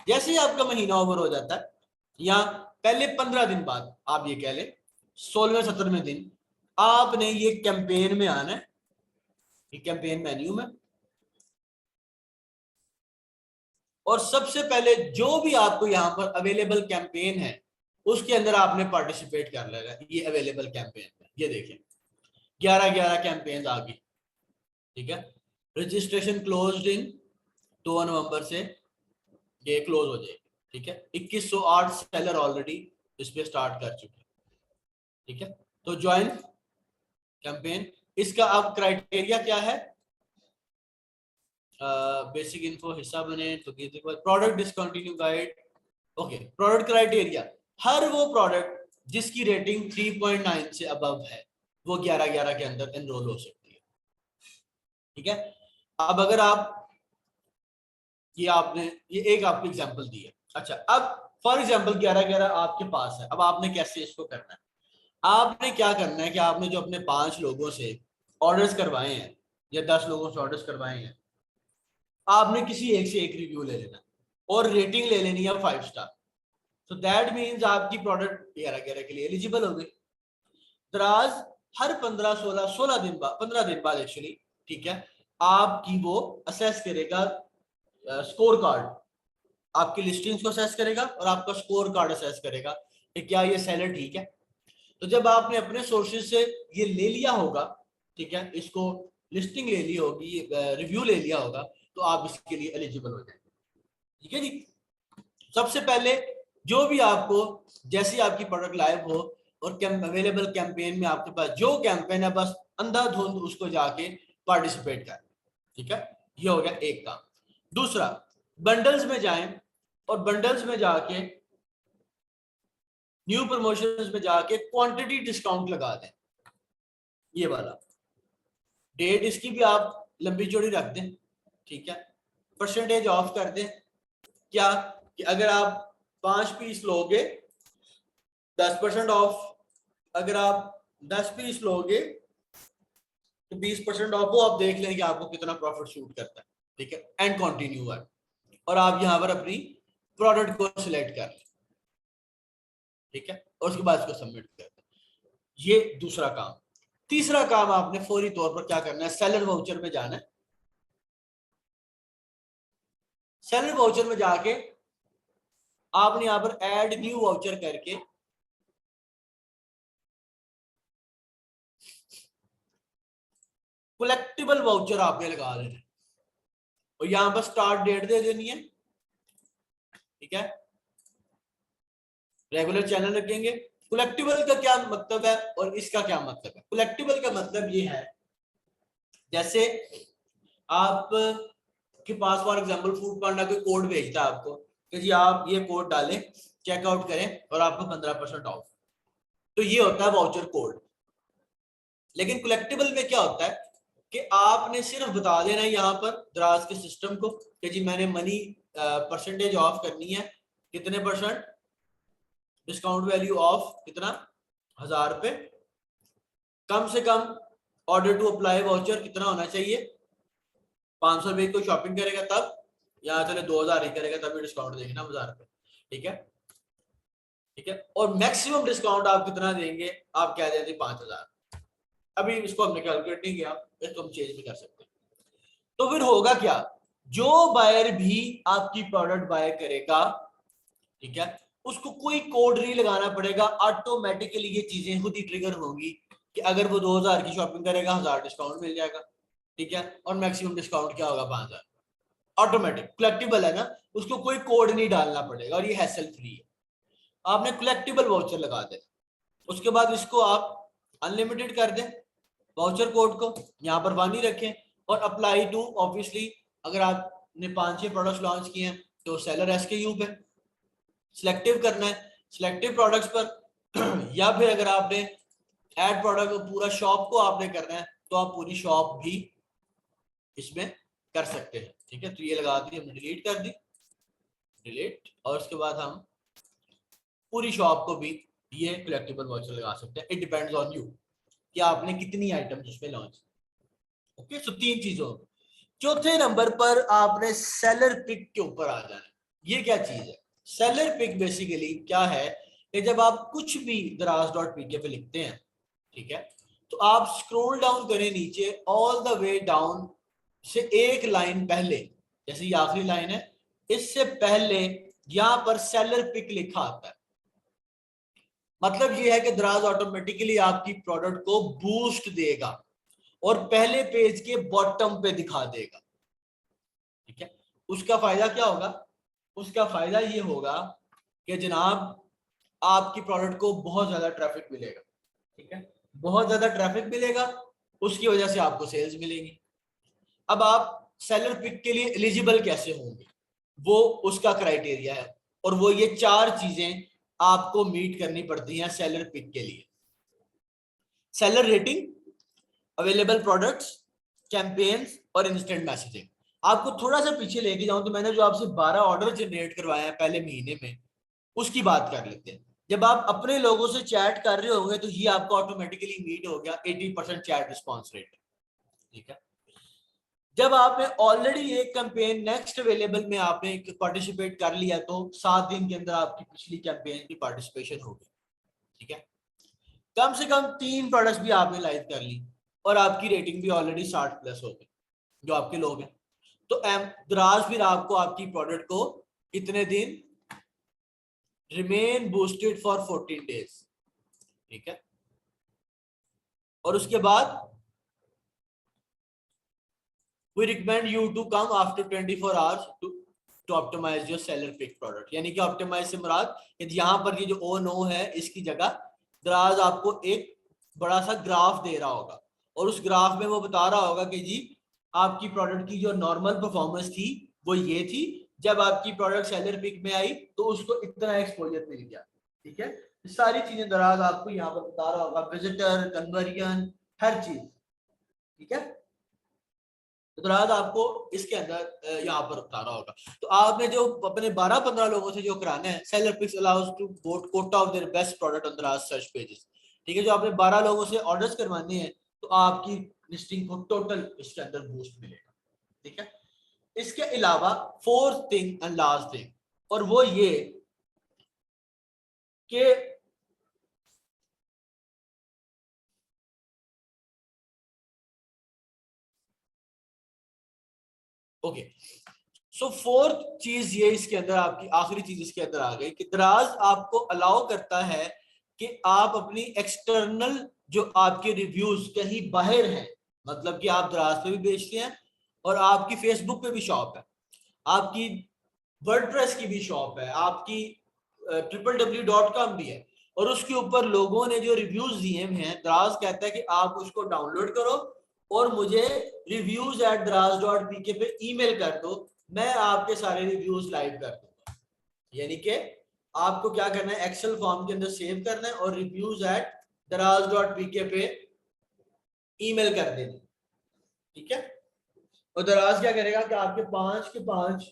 जैसे ही आपका महीना ओवर हो जाता है या पहले 15 दिन बाद, आप ये कह लें 16वें-17वें दिन, आपने ये कैंपेन में आना है, ये कैंपेन मेन्यू में, और सबसे पहले जो भी आपको यहाँ पर अवेलेबल कैंपेन है उसके अंदर आपने पार्टिसिपेट कर लेगा। ये अवेलेबल कैंपेन है, ये देखें 11/11 कैंपेन आ गई। ठीक है, रजिस्ट्रेशन क्लोज्ड इन 2 नवंबर से ये क्लोज हो जाएगी। ठीक है, 2108 सेलर ऑलरेडी इस पे स्टार्ट कर चुके हैं। ठीक है, तो ज्वाइन कैंपेन, इसका अब क्राइटेरिया क्या है, बेसिक इन्फो हिस्सा बने तो product discontinue guide. Okay, product criteria, हर वो प्रोडक्ट जिसकी रेटिंग 3.9 से अबव है वो 11/11 के अंदर एनरोल हो सकती है। ठीक है, अब अगर आप ये आपने ये एक आपको एग्जांपल दी है। अच्छा, अब फॉर एग्जांपल 11/11 आपके पास है, अब आपने कैसे इसको करना है, आपने क्या करना है कि आपने जो अपने 5 लोगों से ऑर्डर्स करवाए हैं या 10 लोगों से ऑर्डर्स करवाए हैं, आपने किसी एक से एक रिव्यू ले लेना और रेटिंग ले लेनी है 5 स्टार। सो दैट मीन्स आपकी प्रोडक्ट 11 के लिए एलिजिबल हो गई। दराज हर 15 दिन बाद, 15 दिन बाद एक्चुअली, ठीक है, आपकी वो असेस करेगा, स्कोर कार्ड, आपकी लिस्टिंग्स को असेस करेगा और आपका स्कोर कार्ड असेस करेगा कि क्या ये सेलर ठीक है। तो जब आपने अपने सोर्सेज से ये ले लिया होगा, ठीक है, इसको लिस्टिंग ले ली होगी, रिव्यू ले लिया होगा, तो आप इसके लिए एलिजिबल हो जाएंगे। ठीक है जी। सबसे पहले जो भी आपको, जैसी आपकी प्रोडक्ट लाइव हो और अवेलेबल कैंपेन में आपके पास जो कैंपेन है, बस अंधाधुंध उसको जाके पार्टिसिपेट कर। ठीक है, ये हो गया एक काम। दूसरा, बंडल्स में जाएं और बंडल्स में जाके, न्यू प्रमोशंस में जाके क्वांटिटी डिस्काउंट लगा दें। ये वाला डेट इसकी भी आप लंबी चौड़ी रख दें। ठीक है, परसेंटेज ऑफ कर दें। क्या कि अगर आप 5 पीस लोगे 10% ऑफ, अगर आप 10 पीस लोगे तो 20% ऑफ, वो आप देख लें कि आपको कितना प्रॉफिट शूट करता है। ठीक है, एंड कंटिन्यू है, और आप यहां पर अपनी प्रोडक्ट को सिलेक्ट कर लें। ठीक है, और उसके बाद इसको सबमिट कर दें। ये दूसरा काम। तीसरा काम, आपने फौरी तौर पर क्या करना है, सेलर वाउचर में जाना है। सेलर वाउचर में जाके आपने यहां पर ऐड न्यू वाउचर करके कलेक्टिबल वाउचर आपने लगा देना है और यहां पर स्टार्ट डेट दे देनी है। ठीक है, रेगुलर चैनल रखेंगे। कलेक्टिबल का क्या मतलब है और इसका क्या मतलब है? कलेक्टिबल का मतलब ये है, जैसे आप के पास फॉर एग्जांपल फूड पांडा कोई कोड भेजता है आपको कि जी आप ये कोड डालें, चेकआउट करें और आपको 15% ऑफ, तो ये होता है वाउचर कोड। लेकिन कलेक्टिबल में क्या होता है कि आपने सिर्फ बता देना है यहाँ पर दराज के सिस्टम को कि जी मैंने मनी परसेंटेज ऑफ करनी है, कितने परसेंट, डिस्काउंट वैल्यू ऑफ कितना, 1000 रुपए, कम से कम ऑर्डर टू अप्लाई वाउचर कितना होना चाहिए, 500 रुपए को शॉपिंग करेगा तब, या चले 2000 ही करेगा तभी डिस्काउंट देंगे ना 1000 रुपए। ठीक है, ठीक है, और मैक्सिमम डिस्काउंट आप कितना देंगे, आप क्या देते 5000। अभी इसको हमने कैलकुलेट नहीं किया, इसको हम चेंज भी कर सकते हैं। तो फिर होगा क्या, जो बायर भी आपकी प्रोडक्ट बाय करेगा, ठीक है, उसको कोई कोड नहीं लगाना पड़ेगा, ऑटोमेटिकली ये चीजें खुद ही ट्रिगर होंगी कि अगर वो 2000 की शॉपिंग करेगा 1000 डिस्काउंट मिल जाएगा। ठीक है, और मैक्सिमम डिस्काउंट क्या होगा 5000, ऑटोमेटिक कलेक्टिबल है ना, उसको कोई कोड नहीं डालना पड़ेगा और ये हैसल फ्री है। आपने कलेक्टिबल वाउचर लगा दें, उसके बाद इसको आप अनलिमिटेड कर दें वाउचर कोड को, यहाँ पर 1 ही रखें और अप्लाई टू, ऑब्वियसली अगर आपने 5-6 प्रोडक्ट्स लॉन्च किए हैं तो सेलर एसकेयू पे सिलेक्टिव करना है, सिलेक्टिव प्रोडक्ट्स पर या फिर अगर आपने ऐड प्रोडक्ट पूरा शॉप को आपने करना है तो आप पूरी शॉप भी इसमें कर सकते हैं। ठीक है, तो ये लगा दी हमने, डिलीट कर दी, डिलीट, और उसके बाद हम पूरी शॉप को भी ये कलेक्टिबल वाउचर लगा सकते हैं। इट डिपेंड्स ऑन यू कि आपने कितनी आइटम्स उसमें लॉन्च। ओके, सो 3 चीजों। चौथे नंबर पर आपने सेलर पिक के ऊपर आ जाना है। ये क्या चीज है? सेलर पिक बेसिकली क्या है कि जब आप कुछ भी दराज.pk पे लिखते हैं, ठीक है, तो आप स्क्रॉल डाउन करें नीचे, ऑल द वे डाउन से एक लाइन पहले, जैसे ये आखिरी लाइन है, इससे पहले यहां पर सेलर पिक लिखा आता है। मतलब ये है कि दराज ऑटोमेटिकली आपकी प्रोडक्ट को बूस्ट देगा और पहले पेज के बॉटम पे दिखा देगा। ठीक है, उसका फायदा क्या होगा? उसका फायदा ये होगा कि जनाब आपकी प्रोडक्ट को बहुत ज्यादा ट्रैफिक मिलेगा। ठीक है, बहुत ज्यादा ट्रैफिक मिलेगा, उसकी वजह से आपको सेल्स मिलेगी। अब आप सेलर पिक के लिए एलिजिबल कैसे होंगे, वो उसका क्राइटेरिया है, और वो ये 4 चीजें आपको मीट करनी पड़ती हैं सेलर पिक के लिए। Seller rating, available products, campaigns और इंस्टेंट मैसेजिंग। आपको थोड़ा सा पीछे लेके जाऊं तो मैंने जो आपसे 12 ऑर्डर जनरेट करवाए हैं पहले महीने में, उसकी बात कर लेते हैं। जब आप अपने लोगों से चैट कर रहे होंगे तो ये आपका ऑटोमेटिकली मीट हो गया 80% चैट रिस्पॉन्स रेट, ठीक है। जब आपने ऑलरेडी एक कैंपेन नेक्स्ट अवेलेबल में आपने पार्टिसिपेट कर लिया तो 7 दिन के अंदर आपकी पिछली कैंपेन की पार्टिसिपेशन होगी, ठीक है। कम से कम 3 प्रोडक्ट्स भी आपने लाइव कर ली और आपकी रेटिंग भी ऑलरेडी 60+ हो गई जो आपके लोग हैं, तो दराज फिर आपको आपकी प्रोडक्ट को कितने दिन रिमेन बूस्टेड फॉर 14 डेज, ठीक है। और उसके बाद we recommend you to come after 24 hours to optimize your seller pick product। यानी कि ऑप्टिमाइज से मुराद यहाँ पर ये जो ओ नो है इसकी जगह दराज आपको एक बड़ा सा ग्राफ दे रहा होगा और उस ग्राफ में वो बता रहा होगा कि जी आपकी प्रोडक्ट की जो नॉर्मल परफॉर्मेंस थी वो ये थी, जब आपकी प्रोडक्ट सेलर पिक में आई तो उसको इतना एक्सपोजर मिल गया, ठीक है। सारी चीजें दराज आपको यहाँ पर बता रहा होगा, विजिटर, कन्वर्जन, हर चीज, ठीक है। तो दराज आपको इसके अंदर यहाँ पर बता रहा होगा। तो आपने जो अपने 12-15 लोगों से जो कराना है, seller picks allows to vote quota of their best product on Daraz search pages, ठीक है। जो आपने 12 लोगों से ऑर्डर्स करवाने हैं तो आपकी लिस्टिंग को टोटल इसके अंदर बूस्ट मिलेगा, ठीक है। इसके अलावा fourth thing and last thing, और वो ये कि ओके, सो फोर्थ चीज ये इसके अंदर आपकी आखिरी चीज इसके अंदर आ गई कि दराज आपको अलाउ करता है कि आप अपनी एक्सटर्नल जो आपके रिव्यूज कहीं बाहर हैं, मतलब कि आप दराज पे भी बेचते हैं और आपकी फेसबुक पे भी शॉप है, आपकी वर्डप्रेस की भी शॉप है, आपकी www.com भी है, और उसके ऊपर लोगों ने जो रिव्यूज दिए हैं, दराज कहता है कि आप उसको डाउनलोड करो और मुझे reviews@daraz.pk पे ईमेल कर दो, मैं आपके सारे रिव्यूज लाइव कर दूंगा। यानी कि आपको क्या करना है, एक्सेल फॉर्म के अंदर सेव करना है और reviews@daraz.pk पे ईमेल कर देना, ठीक है। और दराज क्या करेगा कि आपके 5 के 5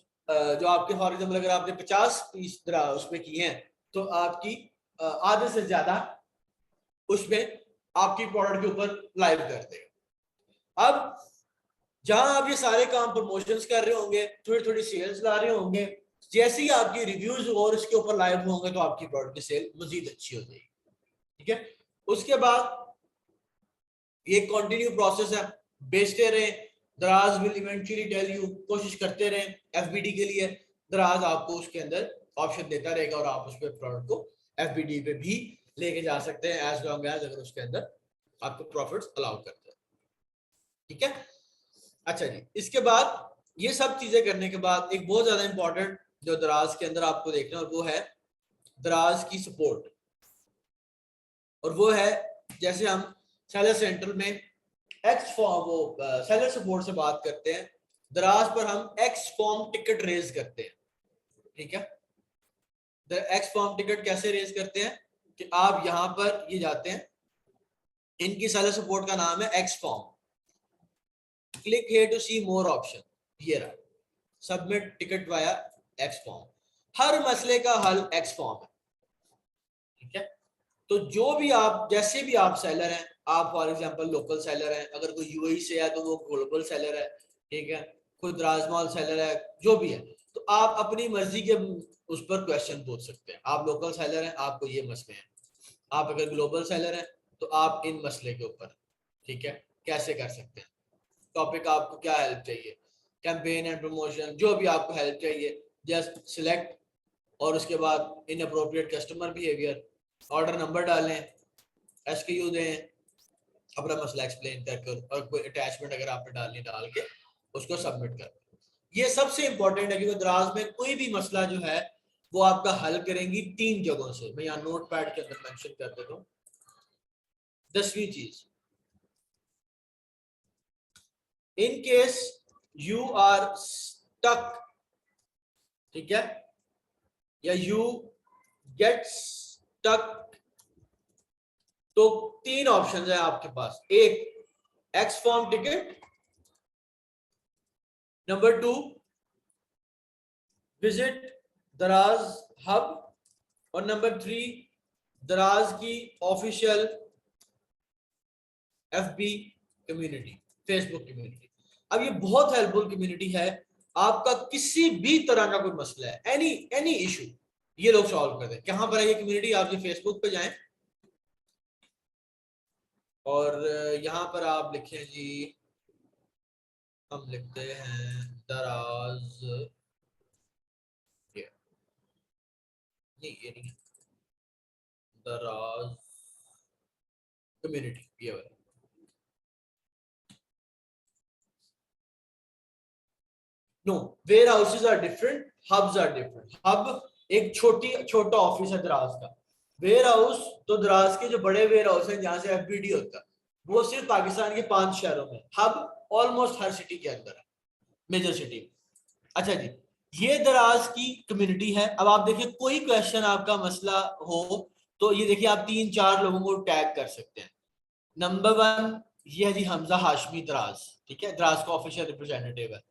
जो आपके फॉर एग्जाम्पल अगर आपने 50 पीस दराज उसमें किए हैं तो आपकी आधे से ज्यादा उसमें आपकी प्रोडक्ट के ऊपर लाइव कर देगा। अब जहां आप ये सारे काम प्रमोशंस कर रहे होंगे, थोड़ी थोड़ी सेल्स ला रहे होंगे, जैसे ही आपकी रिव्यूज और इसके ऊपर लाइव होंगे तो आपकी प्रोडक्ट की सेल मजीद अच्छी हो जाएगी, ठीक है। उसके बाद ये कंटिन्यू प्रोसेस है, बेचते रहे, दराज विल इवेंचुअली टेल यू, कोशिश करते रहे एफबीडी के लिए, दराज आपको उसके अंदर ऑप्शन देता रहेगा और आप उस पर प्रोडक्ट को एफबीडी पे भी लेके जा सकते हैं एज लॉन्ग एज अगर उसके अंदर आपको प्रॉफिट्स अलाउ करते हैं, ठीक है। अच्छा जी, इसके बाद ये सब चीजें करने के बाद एक बहुत ज्यादा इंपॉर्टेंट जो दराज के अंदर आपको देखना है और वो है दराज की सपोर्ट, और वो है जैसे हम सेलर सेंट्रल में एक्स फॉर्म वो सेलर सपोर्ट से बात करते हैं, दराज पर हम एक्स फॉर्म टिकट रेज करते हैं, ठीक है। एक्स फॉर्म टिकट कैसे रेज करते हैं कि आप यहां पर ये जाते हैं, इनकी सेलर सपोर्ट का नाम है X form, click here to see more option, ये रहा submit ticket via X form, हर मसले का हल एक्स फॉर्म है, ठीक है। तो जो भी आप जैसे भी आप सेलर हैं, आप फॉर एग्जांपल लोकल सेलर हैं, अगर कोई यूएई से है तो वो ग्लोबल सेलर है, ठीक है, कोई द्राजमाल सेलर है, जो भी है, तो आप अपनी मर्जी के उस पर क्वेश्चन पूछ सकते हैं। आप लोकल सेलर हैं, आपको ये मसले हैं, आप अगर ग्लोबल सेलर हैं तो आप इन मसले के ऊपर, ठीक है, कैसे कर सकते हैं, टॉपिक आपको क्या हेल्प चाहिए, कैंपेन एंड प्रमोशन, जो भी आपको हेल्प चाहिए, जस्ट सिलेक्ट, और उसके बाद in appropriate customer behaviour, order number डालें, एसक्यू दें, अपना मसला एक्सप्लेन करके, और कोई अटैचमेंट अगर आपने डालनी डाल के उसको सबमिट कर। ये सबसे इंपॉर्टेंट है क्योंकि दराज में कोई भी मसला जो है वो आपका हल करेंगी 3 जगहों से, मैं यहाँ नोट पैड के अंदर मेंशन कर देता हूँ। 10वीं चीज, in case you are stuck, ठीक है, या यू गेट स्टक, तो 3 ऑप्शन है आपके पास, एक x form ticket, number 2 visit दराज हब, और नंबर 3 दराज की official FB community, Facebook community. अब ये बहुत हेल्पफुल कम्युनिटी है, आपका किसी भी तरह का कोई मसला है, एनी एनी इशू, ये लोग सॉल्व करते हैं। कहां पर है ये कम्युनिटी? आप जो फेसबुक पे जाएं और यहाँ पर आप लिखें जी, हम लिखते हैं दराज, ये नहीं है, दराज कम्युनिटी, ये वाला। No, warehouses are different, hubs are different. Hub एक छोटा ऑफिस है दराज का। वेयर हाउस तो दराज के जो बड़े वेयर हाउस है जहां से FBD होता है, वो सिर्फ पाकिस्तान के 5 शहरों में। हब ऑलमोस्ट हर सिटी के अंदर है, मेजर सिटी। अच्छा जी, ये दराज की कम्युनिटी है। अब आप देखिए, कोई क्वेश्चन आपका मसला हो तो ये देखिए, आप 3-4 लोगों को टैग कर सकते हैं। नंबर 1 ये है जी हमजा हाशमी दराज, ठीक है, दराज का ऑफिशियल रिप्रेजेंटेटिव है।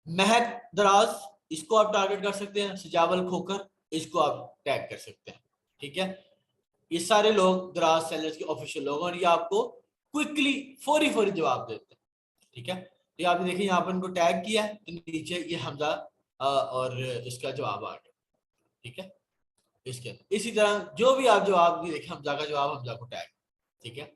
महक दराज, इसको आप टारगेट कर सकते हैं। सजावल खोकर, इसको आप टैग कर सकते हैं, ठीक है। ये सारे लोग दराज सेलर्स के ऑफिशियल लोग, और ये आपको क्विकली फौरी फौरी जवाब देते हैं, ठीक है। ये आपने देखिए यहाँ पर इनको टैग किया है, तो नीचे ये हमजा और इसका जवाब आ गया, ठीक है। इसके इसी तरह जो भी आप जवाब भी देखें, हमजा का जवाब, हमजा को टैग, ठीक है।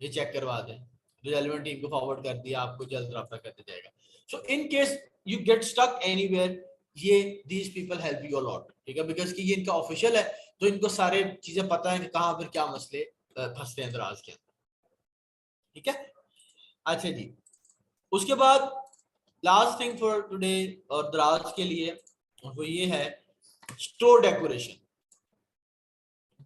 ये चेक करवा दें, रिलेवेंट टीम को फॉरवर्ड कर दिया, आपको जल्द रब्ता करते जाएगा। So in case you get stuck anywhere, ये these people help you a lot, ठीक है, बिकॉज कि ये इनका ऑफिशियल है, तो इनको सारे चीजें पता है कि कहाँ पर क्या मसले फंसते हैं दराज के अंदर, ठीक है। अच्छा जी, उसके बाद लास्ट थिंग फॉर टुडे और दराज के लिए, वो ये है स्टोर डेकोरेशन।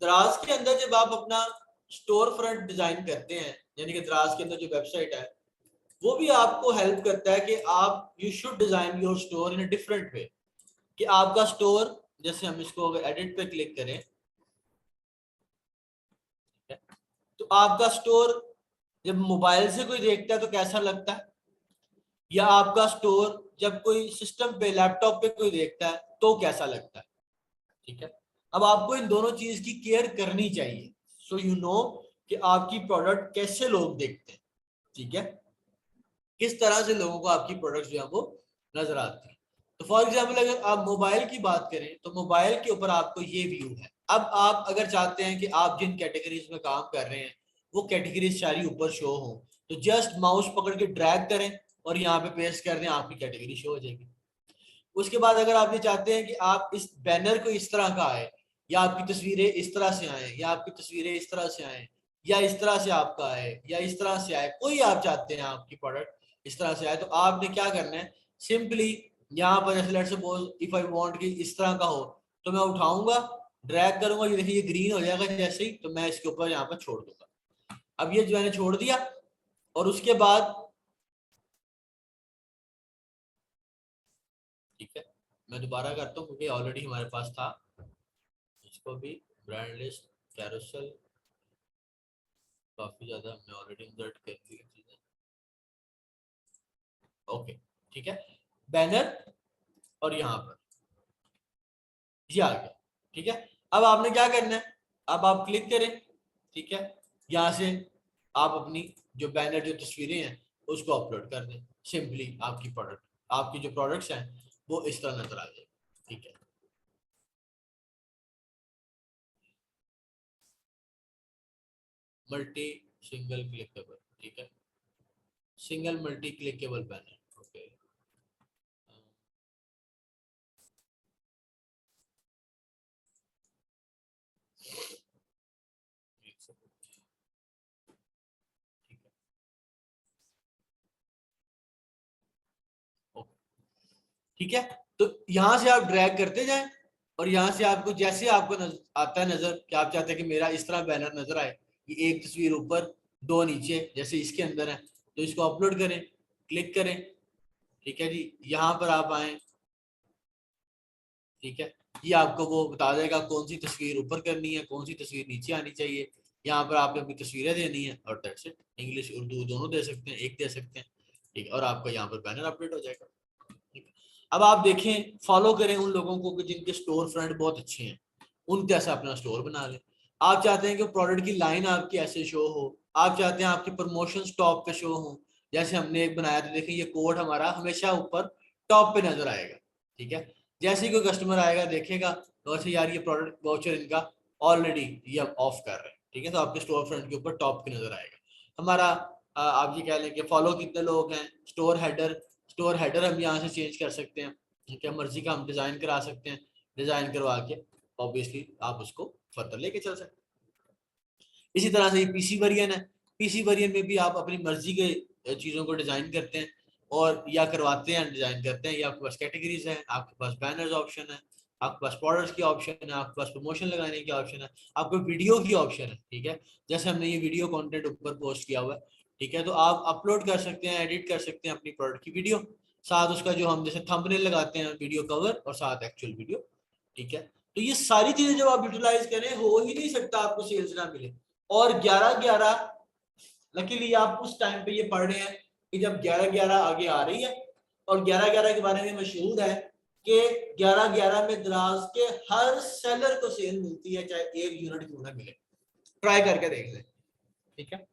दराज के अंदर जब आप अपना स्टोर फ्रंट डिजाइन करते हैं, यानी कि दराज के अंदर जो वेबसाइट है, वो भी आपको हेल्प करता है कि आप you should design your store in a different way. कि आपका स्टोर, जैसे हम इसको अगर एडिट पे क्लिक करें, तो आपका स्टोर जब मोबाइल से कोई देखता है तो कैसा लगता है, या आपका स्टोर जब कोई सिस्टम पे, लैपटॉप पे कोई देखता है तो कैसा लगता है, ठीक है। अब आपको इन दोनों चीज की केयर करनी चाहिए, सो यू नो कि आपकी प्रोडक्ट कैसे लोग देखते हैं, ठीक है, किस तरह से लोगों को आपकी प्रोडक्ट जो है वो नजर आती है। तो फॉर एग्जाम्पल अगर आप मोबाइल की बात करें, तो मोबाइल के ऊपर आपको ये व्यू है। अब आप अगर चाहते हैं कि आप जिन कैटेगरीज में काम कर रहे हैं वो कैटेगरीज सारी ऊपर शो हो, तो जस्ट माउस पकड़ के ड्रैग करें और यहाँ पे पेस्ट कर दें, आपकी कैटेगरी शो हो जाएगी। उसके बाद अगर आप ये चाहते हैं कि आप इस बैनर को इस तरह का आए, या आपकी तस्वीरें इस तरह से आए, या आपकी तस्वीरें इस तरह से आए, या इस तरह से आपका आए, या इस तरह से आए, कोई आप चाहते हैं आपकी प्रोडक्ट इस तरह से आए, तो आपने क्या करना है, सिंपली यहाँ पर जैसे let's suppose if I want कि इस तरह का हो, तो मैं उठाऊंगा, ड्रैग करूंगा, ये देखिए ये ग्रीन हो जाएगा जैसे ही, तो मैं इसके ऊपर यहाँ पर छोड़ दूंगा। अब ये जो मैंने छोड़ दिया, और उसके बाद ठीक है, मैं दोबारा करता हूँ क्योंकि ऑलरेडी हमारे पास था। इसको भी ब्रांड लिस्ट, कैरोसेल, काफी ज्यादा हमने ऑलरेडी इंसर्ट कर दी चीजें, ओके, ठीक है। बैनर, और यहाँ पर ये आ गया, ठीक है। अब आपने क्या करना है, अब आप क्लिक करें, ठीक है, यहाँ से आप अपनी जो बैनर, जो तस्वीरें हैं, उसको अपलोड कर दें। सिंपली आपकी प्रोडक्ट, आपकी जो प्रोडक्ट्स हैं वो इस तरह नजर आ जाएगी, ठीक है। मल्टी सिंगल क्लिकेबल, ठीक है, single multi clickable banner, okay. ठीक है, तो यहां से आप ड्रैग करते जाएं, और यहां से आपको जैसे आपको आता है नजर कि आप चाहते हैं कि मेरा इस तरह बैनर नजर आए, ये एक तस्वीर ऊपर, 2 नीचे, जैसे इसके अंदर है, तो इसको अपलोड करें, क्लिक करें, ठीक है जी, यहाँ पर आप आए, ठीक है। ये आपको वो बता देगा कौन सी तस्वीर ऊपर करनी है, कौन सी तस्वीर नीचे आनी चाहिए। यहाँ पर आपने अपनी तस्वीरें देनी है, और दैट्स इट। इंग्लिश उर्दू दोनों दे सकते हैं, एक दे सकते हैं, ठीक है, और आपका यहाँ पर बैनर अपडेट हो जाएगा। अब आप देखें, फॉलो करें उन लोगों को जिनके स्टोर फ्रंट बहुत अच्छे हैं, उन जैसा अपना स्टोर बना लें। आप चाहते हैं कि प्रोडक्ट की लाइन आपकी ऐसे शो हो, आप चाहते हैं आपके प्रमोशंस टॉप पे शो हो, जैसे हमने एक बनाया था, देखिए ये कोड हमारा हमेशा ऊपर टॉप पे नजर आएगा, ठीक है। जैसे ही कोई कस्टमर आएगा देखेगा तो अच्छा यार ये प्रोडक्ट वाउचर इनका ऑलरेडी ये ऑफ कर रहे हैं, ठीक है, तो आपके स्टोर फ्रंट के ऊपर टॉप पे नजर आएगा हमारा। आप ये कह लें कि फॉलो कितने लोग हैं, स्टोर हेडर हम यहाँ से चेंज कर सकते हैं, ठीक है, मर्जी का हम डिजाइन करा सकते हैं, डिजाइन करवा के ऑब्वियसली आप उसको फर्दर लेके चल सकते हैं। इसी तरह से ये पीसी वेरिएंट है, पीसी वेरिएंट में भी आप अपनी मर्जी के चीजों को डिजाइन करते हैं और या करवाते हैं डिजाइन करते हैं, या आपके पास कैटेगरीज है, आपके पास बैनर्स ऑप्शन है, आपके पास प्रोडक्ट्स की ऑप्शन है, आपके पास प्रमोशन लगाने की ऑप्शन है, आपको वीडियो की ऑप्शन है, ठीक है, जैसे हमने ये वीडियो कंटेंट ऊपर पोस्ट किया हुआ है, ठीक है, तो आप अपलोड कर सकते हैं, एडिट कर सकते हैं अपनी प्रोडक्ट की वीडियो, साथ उसका जो हम जैसे थंबनेल लगाते हैं वीडियो कवर और साथ एक्चुअल वीडियो, ठीक है। तो ये सारी चीजें जब आप यूटिलाइज करें, हो ही नहीं सकता आपको सेल्स ना मिले। और 11-11 लकीली आप उस टाइम पे ये पढ़ रहे हैं कि जब 11-11 आगे आ रही है, और 11-11 के बारे में मशहूर है कि 11-11 में द्रास के हर सेलर को सेल मिलती है, चाहे एक यूनिट क्यों ना मिले, ट्राई करके देख लें, ठीक है।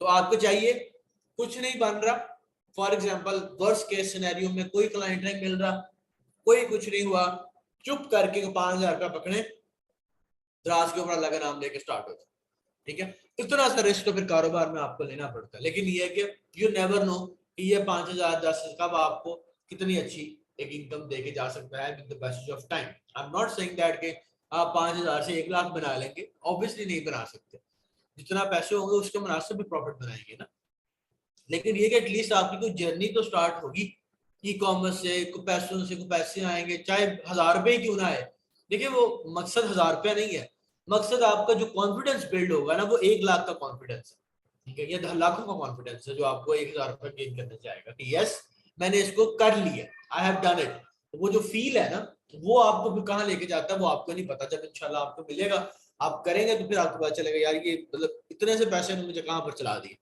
तो आपको चाहिए, कुछ नहीं बन रहा, for example worst case scenario में कोई क्लाइंट नहीं मिल रहा, कोई कुछ नहीं हुआ, चुप करके 5,000 रुपया पकड़े, द्रास के ऊपर अल्लाह का नाम लेके स्टार्ट होता, ठीक है। इतना सा रिस्क तो फिर कारोबार में आपको लेना पड़ता है, लेकिन ये है कि यू नेवर नो कि ये 5,000 10 कब आपको कितनी अच्छी एक इनकम देके जा सकता है with the passage of time. I am not saying that कि आप 5,000 से 1 लाख बना लेंगे, ऑब्वियसली नहीं बना सकते, जितना पैसे होंगे उसके मुनासिब भी प्रॉफिट बनाएंगे ना, लेकिन ये कि एटलीस्ट आपकी कोई जर्नी तो स्टार्ट होगी ई कॉमर्स से, कुछ पैसों से कुछ पैसे आएंगे, चाहे 1,000 रुपए क्यों ना आए। देखिए वो मकसद 1,000 रुपया नहीं है, मकसद आपका जो कॉन्फिडेंस बिल्ड होगा ना, वो 1 लाख का कॉन्फिडेंस है, ठीक है, ये 10 लाखों का कॉन्फिडेंस है जो आपको 1,000 रुपया गेन करने जाएगा कि यस मैंने इसको कर लिया, आई हैव डन इट। वो जो फील है ना, वो आपको फिर कहाँ लेके जाता है वो आपको नहीं पता, जब इंशाल्लाह आपको मिलेगा, आप करेंगे तो फिर आपको पता चलेगा यार ये मतलब इतने से पैसे ने मुझे कहाँ पर चला दिए।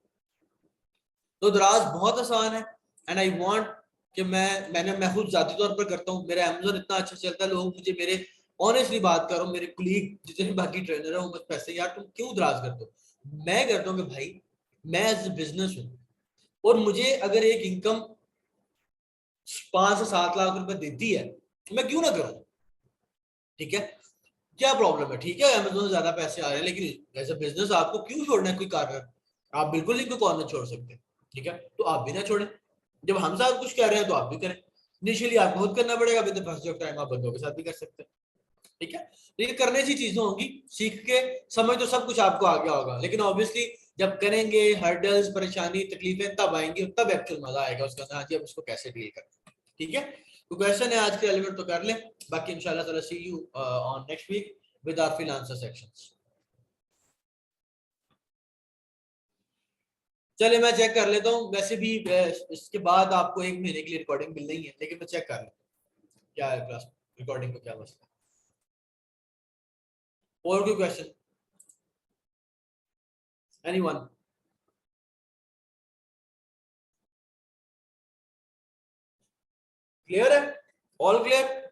तो दराज बहुत आसान है, एंड आई वांट कि मैं खुद जाती तौर पर करता हूँ, मेरा अमेज़न इतना अच्छा चलता है, लोग मुझे मेरे ऑनेस्टली बात करो, मेरे कुलीग जितने बाकी ट्रेनर है वो मुझे पैसे यार तुम क्यों दराज करते हो, मैं करता हूँ कि भाई मैं एज ए बिजनेस हूँ और मुझे अगर एक इनकम 5 से 7 लाख रुपए देती है तो मैं क्यों ना करूँ, ठीक है, क्या प्रॉब्लम है, ठीक है, अमेज़न से ज्यादा पैसे आ रहे हैं, लेकिन एज ए बिजनेस आपको क्यों छोड़ना है कोई कारण, आप बिल्कुल नहीं कोई कॉर्नर छोड़ सकते, ठीक है, तो आप भी ना छोड़ें, जब हम साथ कुछ कर रहे हैं तो आप भी करें, इनिशियली आपको खुद करना पड़ेगा, with the first of time आप बंदों के साथ भी कर सकते हैं, ठीक है। तो ये करने की चीजें होंगी, सीख के समझ तो सब कुछ आपको आ गया होगा, लेकिन ऑब्वियसली जब करेंगे हर्डल्स परेशानी तकलीफें तब आएंगी, तब एक्चुअल मजा आएगा उसका, हाँ जी अब उसको कैसे डील करें, ठीक है। तो क्वेश्चन है आज के एलिमेंट तो कर लें, बाकी इंशाल्लाह ताला see you on next week with our freelancer sections। चले मैं चेक कर लेता हूँ, वैसे भी इसके बाद आपको 1 महीने के लिए रिकॉर्डिंग मिल नहीं है, लेकिन मैं चेक कर लेता हूँ क्या है क्लास रिकॉर्डिंग को क्या मसला। और कोई क्वेश्चन, एनीवन? क्लियर है, ऑल क्लियर?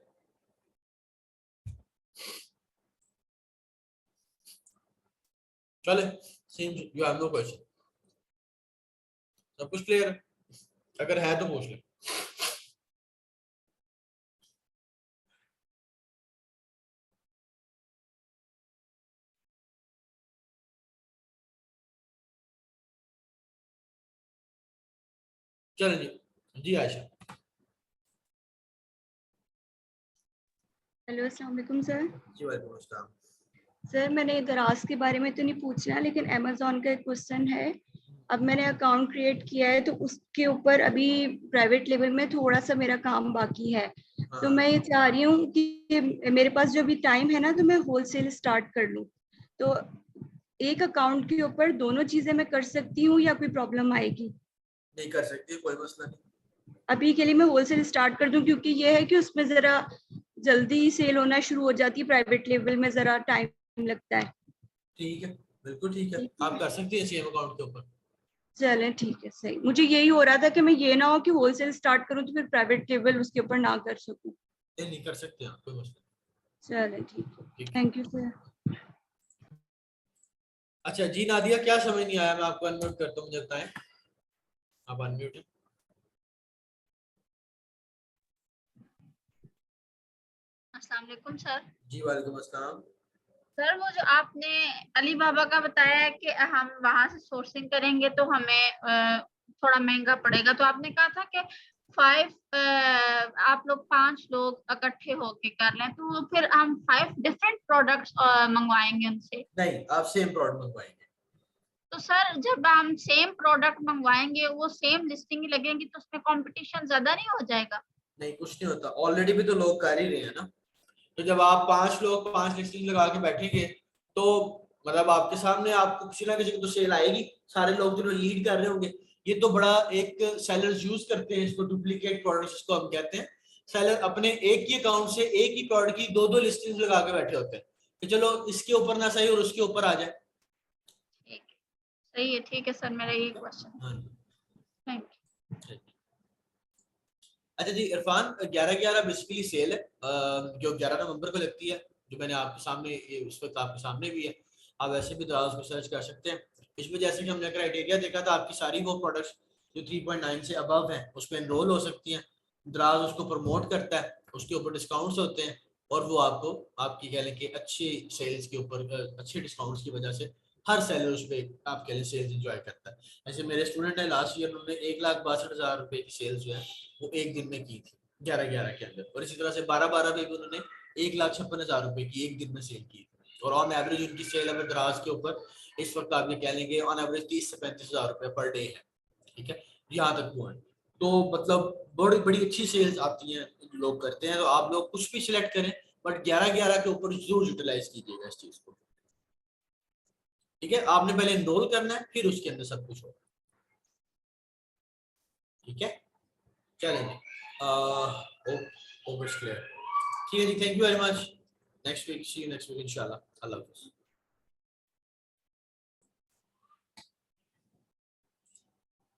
चले same you have no question, सब कुछ क्लियर है, अगर है तो पूछ ले। चलो जी, जी आयशा। हेलो अस्सलाम वालेकुम सर। जी वालेकुम अस्सलाम। सर मैंने दराज के बारे में तो नहीं पूछना, लेकिन अमेज़ॉन का एक क्वेश्चन है। अब मैंने अकाउंट क्रिएट किया है तो उसके ऊपर अभी प्राइवेट लेवल में थोड़ा सा मेरा काम बाकी है, तो मैं ये चाह रही हूँ कि मेरे पास जो भी टाइम है ना, तो मैं होलसेल स्टार्ट कर लूँ। तो एक अकाउंट के ऊपर दोनों चीजें मैं कर सकती हूँ या कोई प्रॉब्लम आएगी? नहीं कर सकती, कोई मसला नहीं। अभी के लिए मैं होलसेल स्टार्ट कर दूं, क्योंकि ये है कि उसमें जरा जल्दी सेल होना शुरू हो जाती है, प्राइवेट लेवल में जरा टाइम लगता है। ठीक है, बिल्कुल ठीक है, आप कर सकती हैं सेम अकाउंट के ऊपर। चलें ठीक है, सही। मुझे यही हो रहा था कि मैं ये ना हो कि होलसेल स्टार्ट करूं तो फिर प्राइवेट लेवल उसके ऊपर ना कर सकूं। नहीं कर सकते हैं, कोई मसला चलें ठीक है, नहीं। ठीक है। Thank you sir. अच्छा जी नादिया, क्या समझ नहीं आया? मैं आपको अनम्यूट करता हूँ, मुझे बताएं। आप अनम्यूट हैं। अस्सलाम वालेकुम सर। जी वालेकुम अस्सलाम। सर वो जो आपने अली बाबा का बताया है कि हम वहां से सोर्सिंग करेंगे तो हमें थोड़ा महंगा पड़ेगा, तो आपने कहा था कि 5 लोग इकट्ठे होके कर लें, तो फिर हम 5 डिफरेंट प्रोडक्ट्स मंगवाएंगे उनसे। नहीं, आप सेम प्रोडक्ट मंगवाएंगे। तो सर जब हम सेम प्रोडक्ट मंगवाएंगे वो सेम लिस्टिंग ही लगेंगी, तो उसमें कंपटीशन ज्यादा नहीं हो जाएगा? नहीं, कुछ नहीं होता, ऑलरेडी भी तो लोग कर ही रहे हैं ना। तो जब आप 5 लोग 5 लिस्टिंग लगा के बैठेंगे तो मतलब आपके सामने आपको किसी ना किसी को तो सेल आएगी। सारे लोग जो लीड कर रहे होंगे। ये तो बड़ा एक सेलर्स यूज करते हैं इसको, डुप्लीकेट प्रोडक्ट्स जिसको हम कहते हैं। सेलर अपने एक ही अकाउंट से एक ही प्रोडक्ट की दो दो लिस्टिंग लगा के बैठे होते हैं कि चलो इसके ऊपर ना सही और उसके ऊपर आ जाए। ठीक है, सही है, ठीक है सर, मेरा यही क्वेश्चन। हाँ। Thank you. अच्छा जी इरफान, 11/11 बेसिकली सेल है जो 11 नवंबर को लगती है, जो मैंने आपके सामने ये उस वक्त आपके सामने भी है। आप वैसे भी दराज को सर्च कर सकते हैं। इसमें जैसे कि हमने क्राइटेरिया देखा था, आपकी सारी वो प्रोडक्ट्स जो 3.9 से अबव हैं उस पर एनरोल हो सकती हैं। दराज उसको प्रमोट करता है, उसके ऊपर डिस्काउंट्स होते हैं और वो आपको आपकी कह लें कि अच्छी सेल्स के ऊपर अच्छे डिस्काउंट्स की वजह से हर सेलर उस पर आप कह लें सेल्स इंजॉय करता है। ऐसे मेरे स्टूडेंट है, लास्ट ईयर उन्होंने 1,62,000 रुपए की सेल्स जो है वो एक दिन में की थी 11/11 के अंदर। और इसी तरह से 12/12 में भी उन्होंने 1,56,000 रुपए की एक दिन में सेल की थी। और ऑन एवरेज उनकी सेल अगर दराज के ऊपर इस वक्त आप ये कह लेंगे ऑन एवरेज 30 से 35,000 रुपए पर डे है। ठीक है, यहाँ तक वो है। तो मतलब बड़ी बड़ी अच्छी सेल्स आती हैं, लोग करते हैं। तो आप लोग कुछ भी सिलेक्ट करें बट 11/11 के ऊपर जरूर यूटिलाइज कीजिएगा इस चीज को। ठीक है, आपने पहले एनरोल करना है फिर उसके अंदर सब कुछ होगा। ठीक है, चलेंगे। Over clear. ठीक है जी, thank you very much. Next week see you next week इंशाल्लाह। अल्लाह हाफिज़।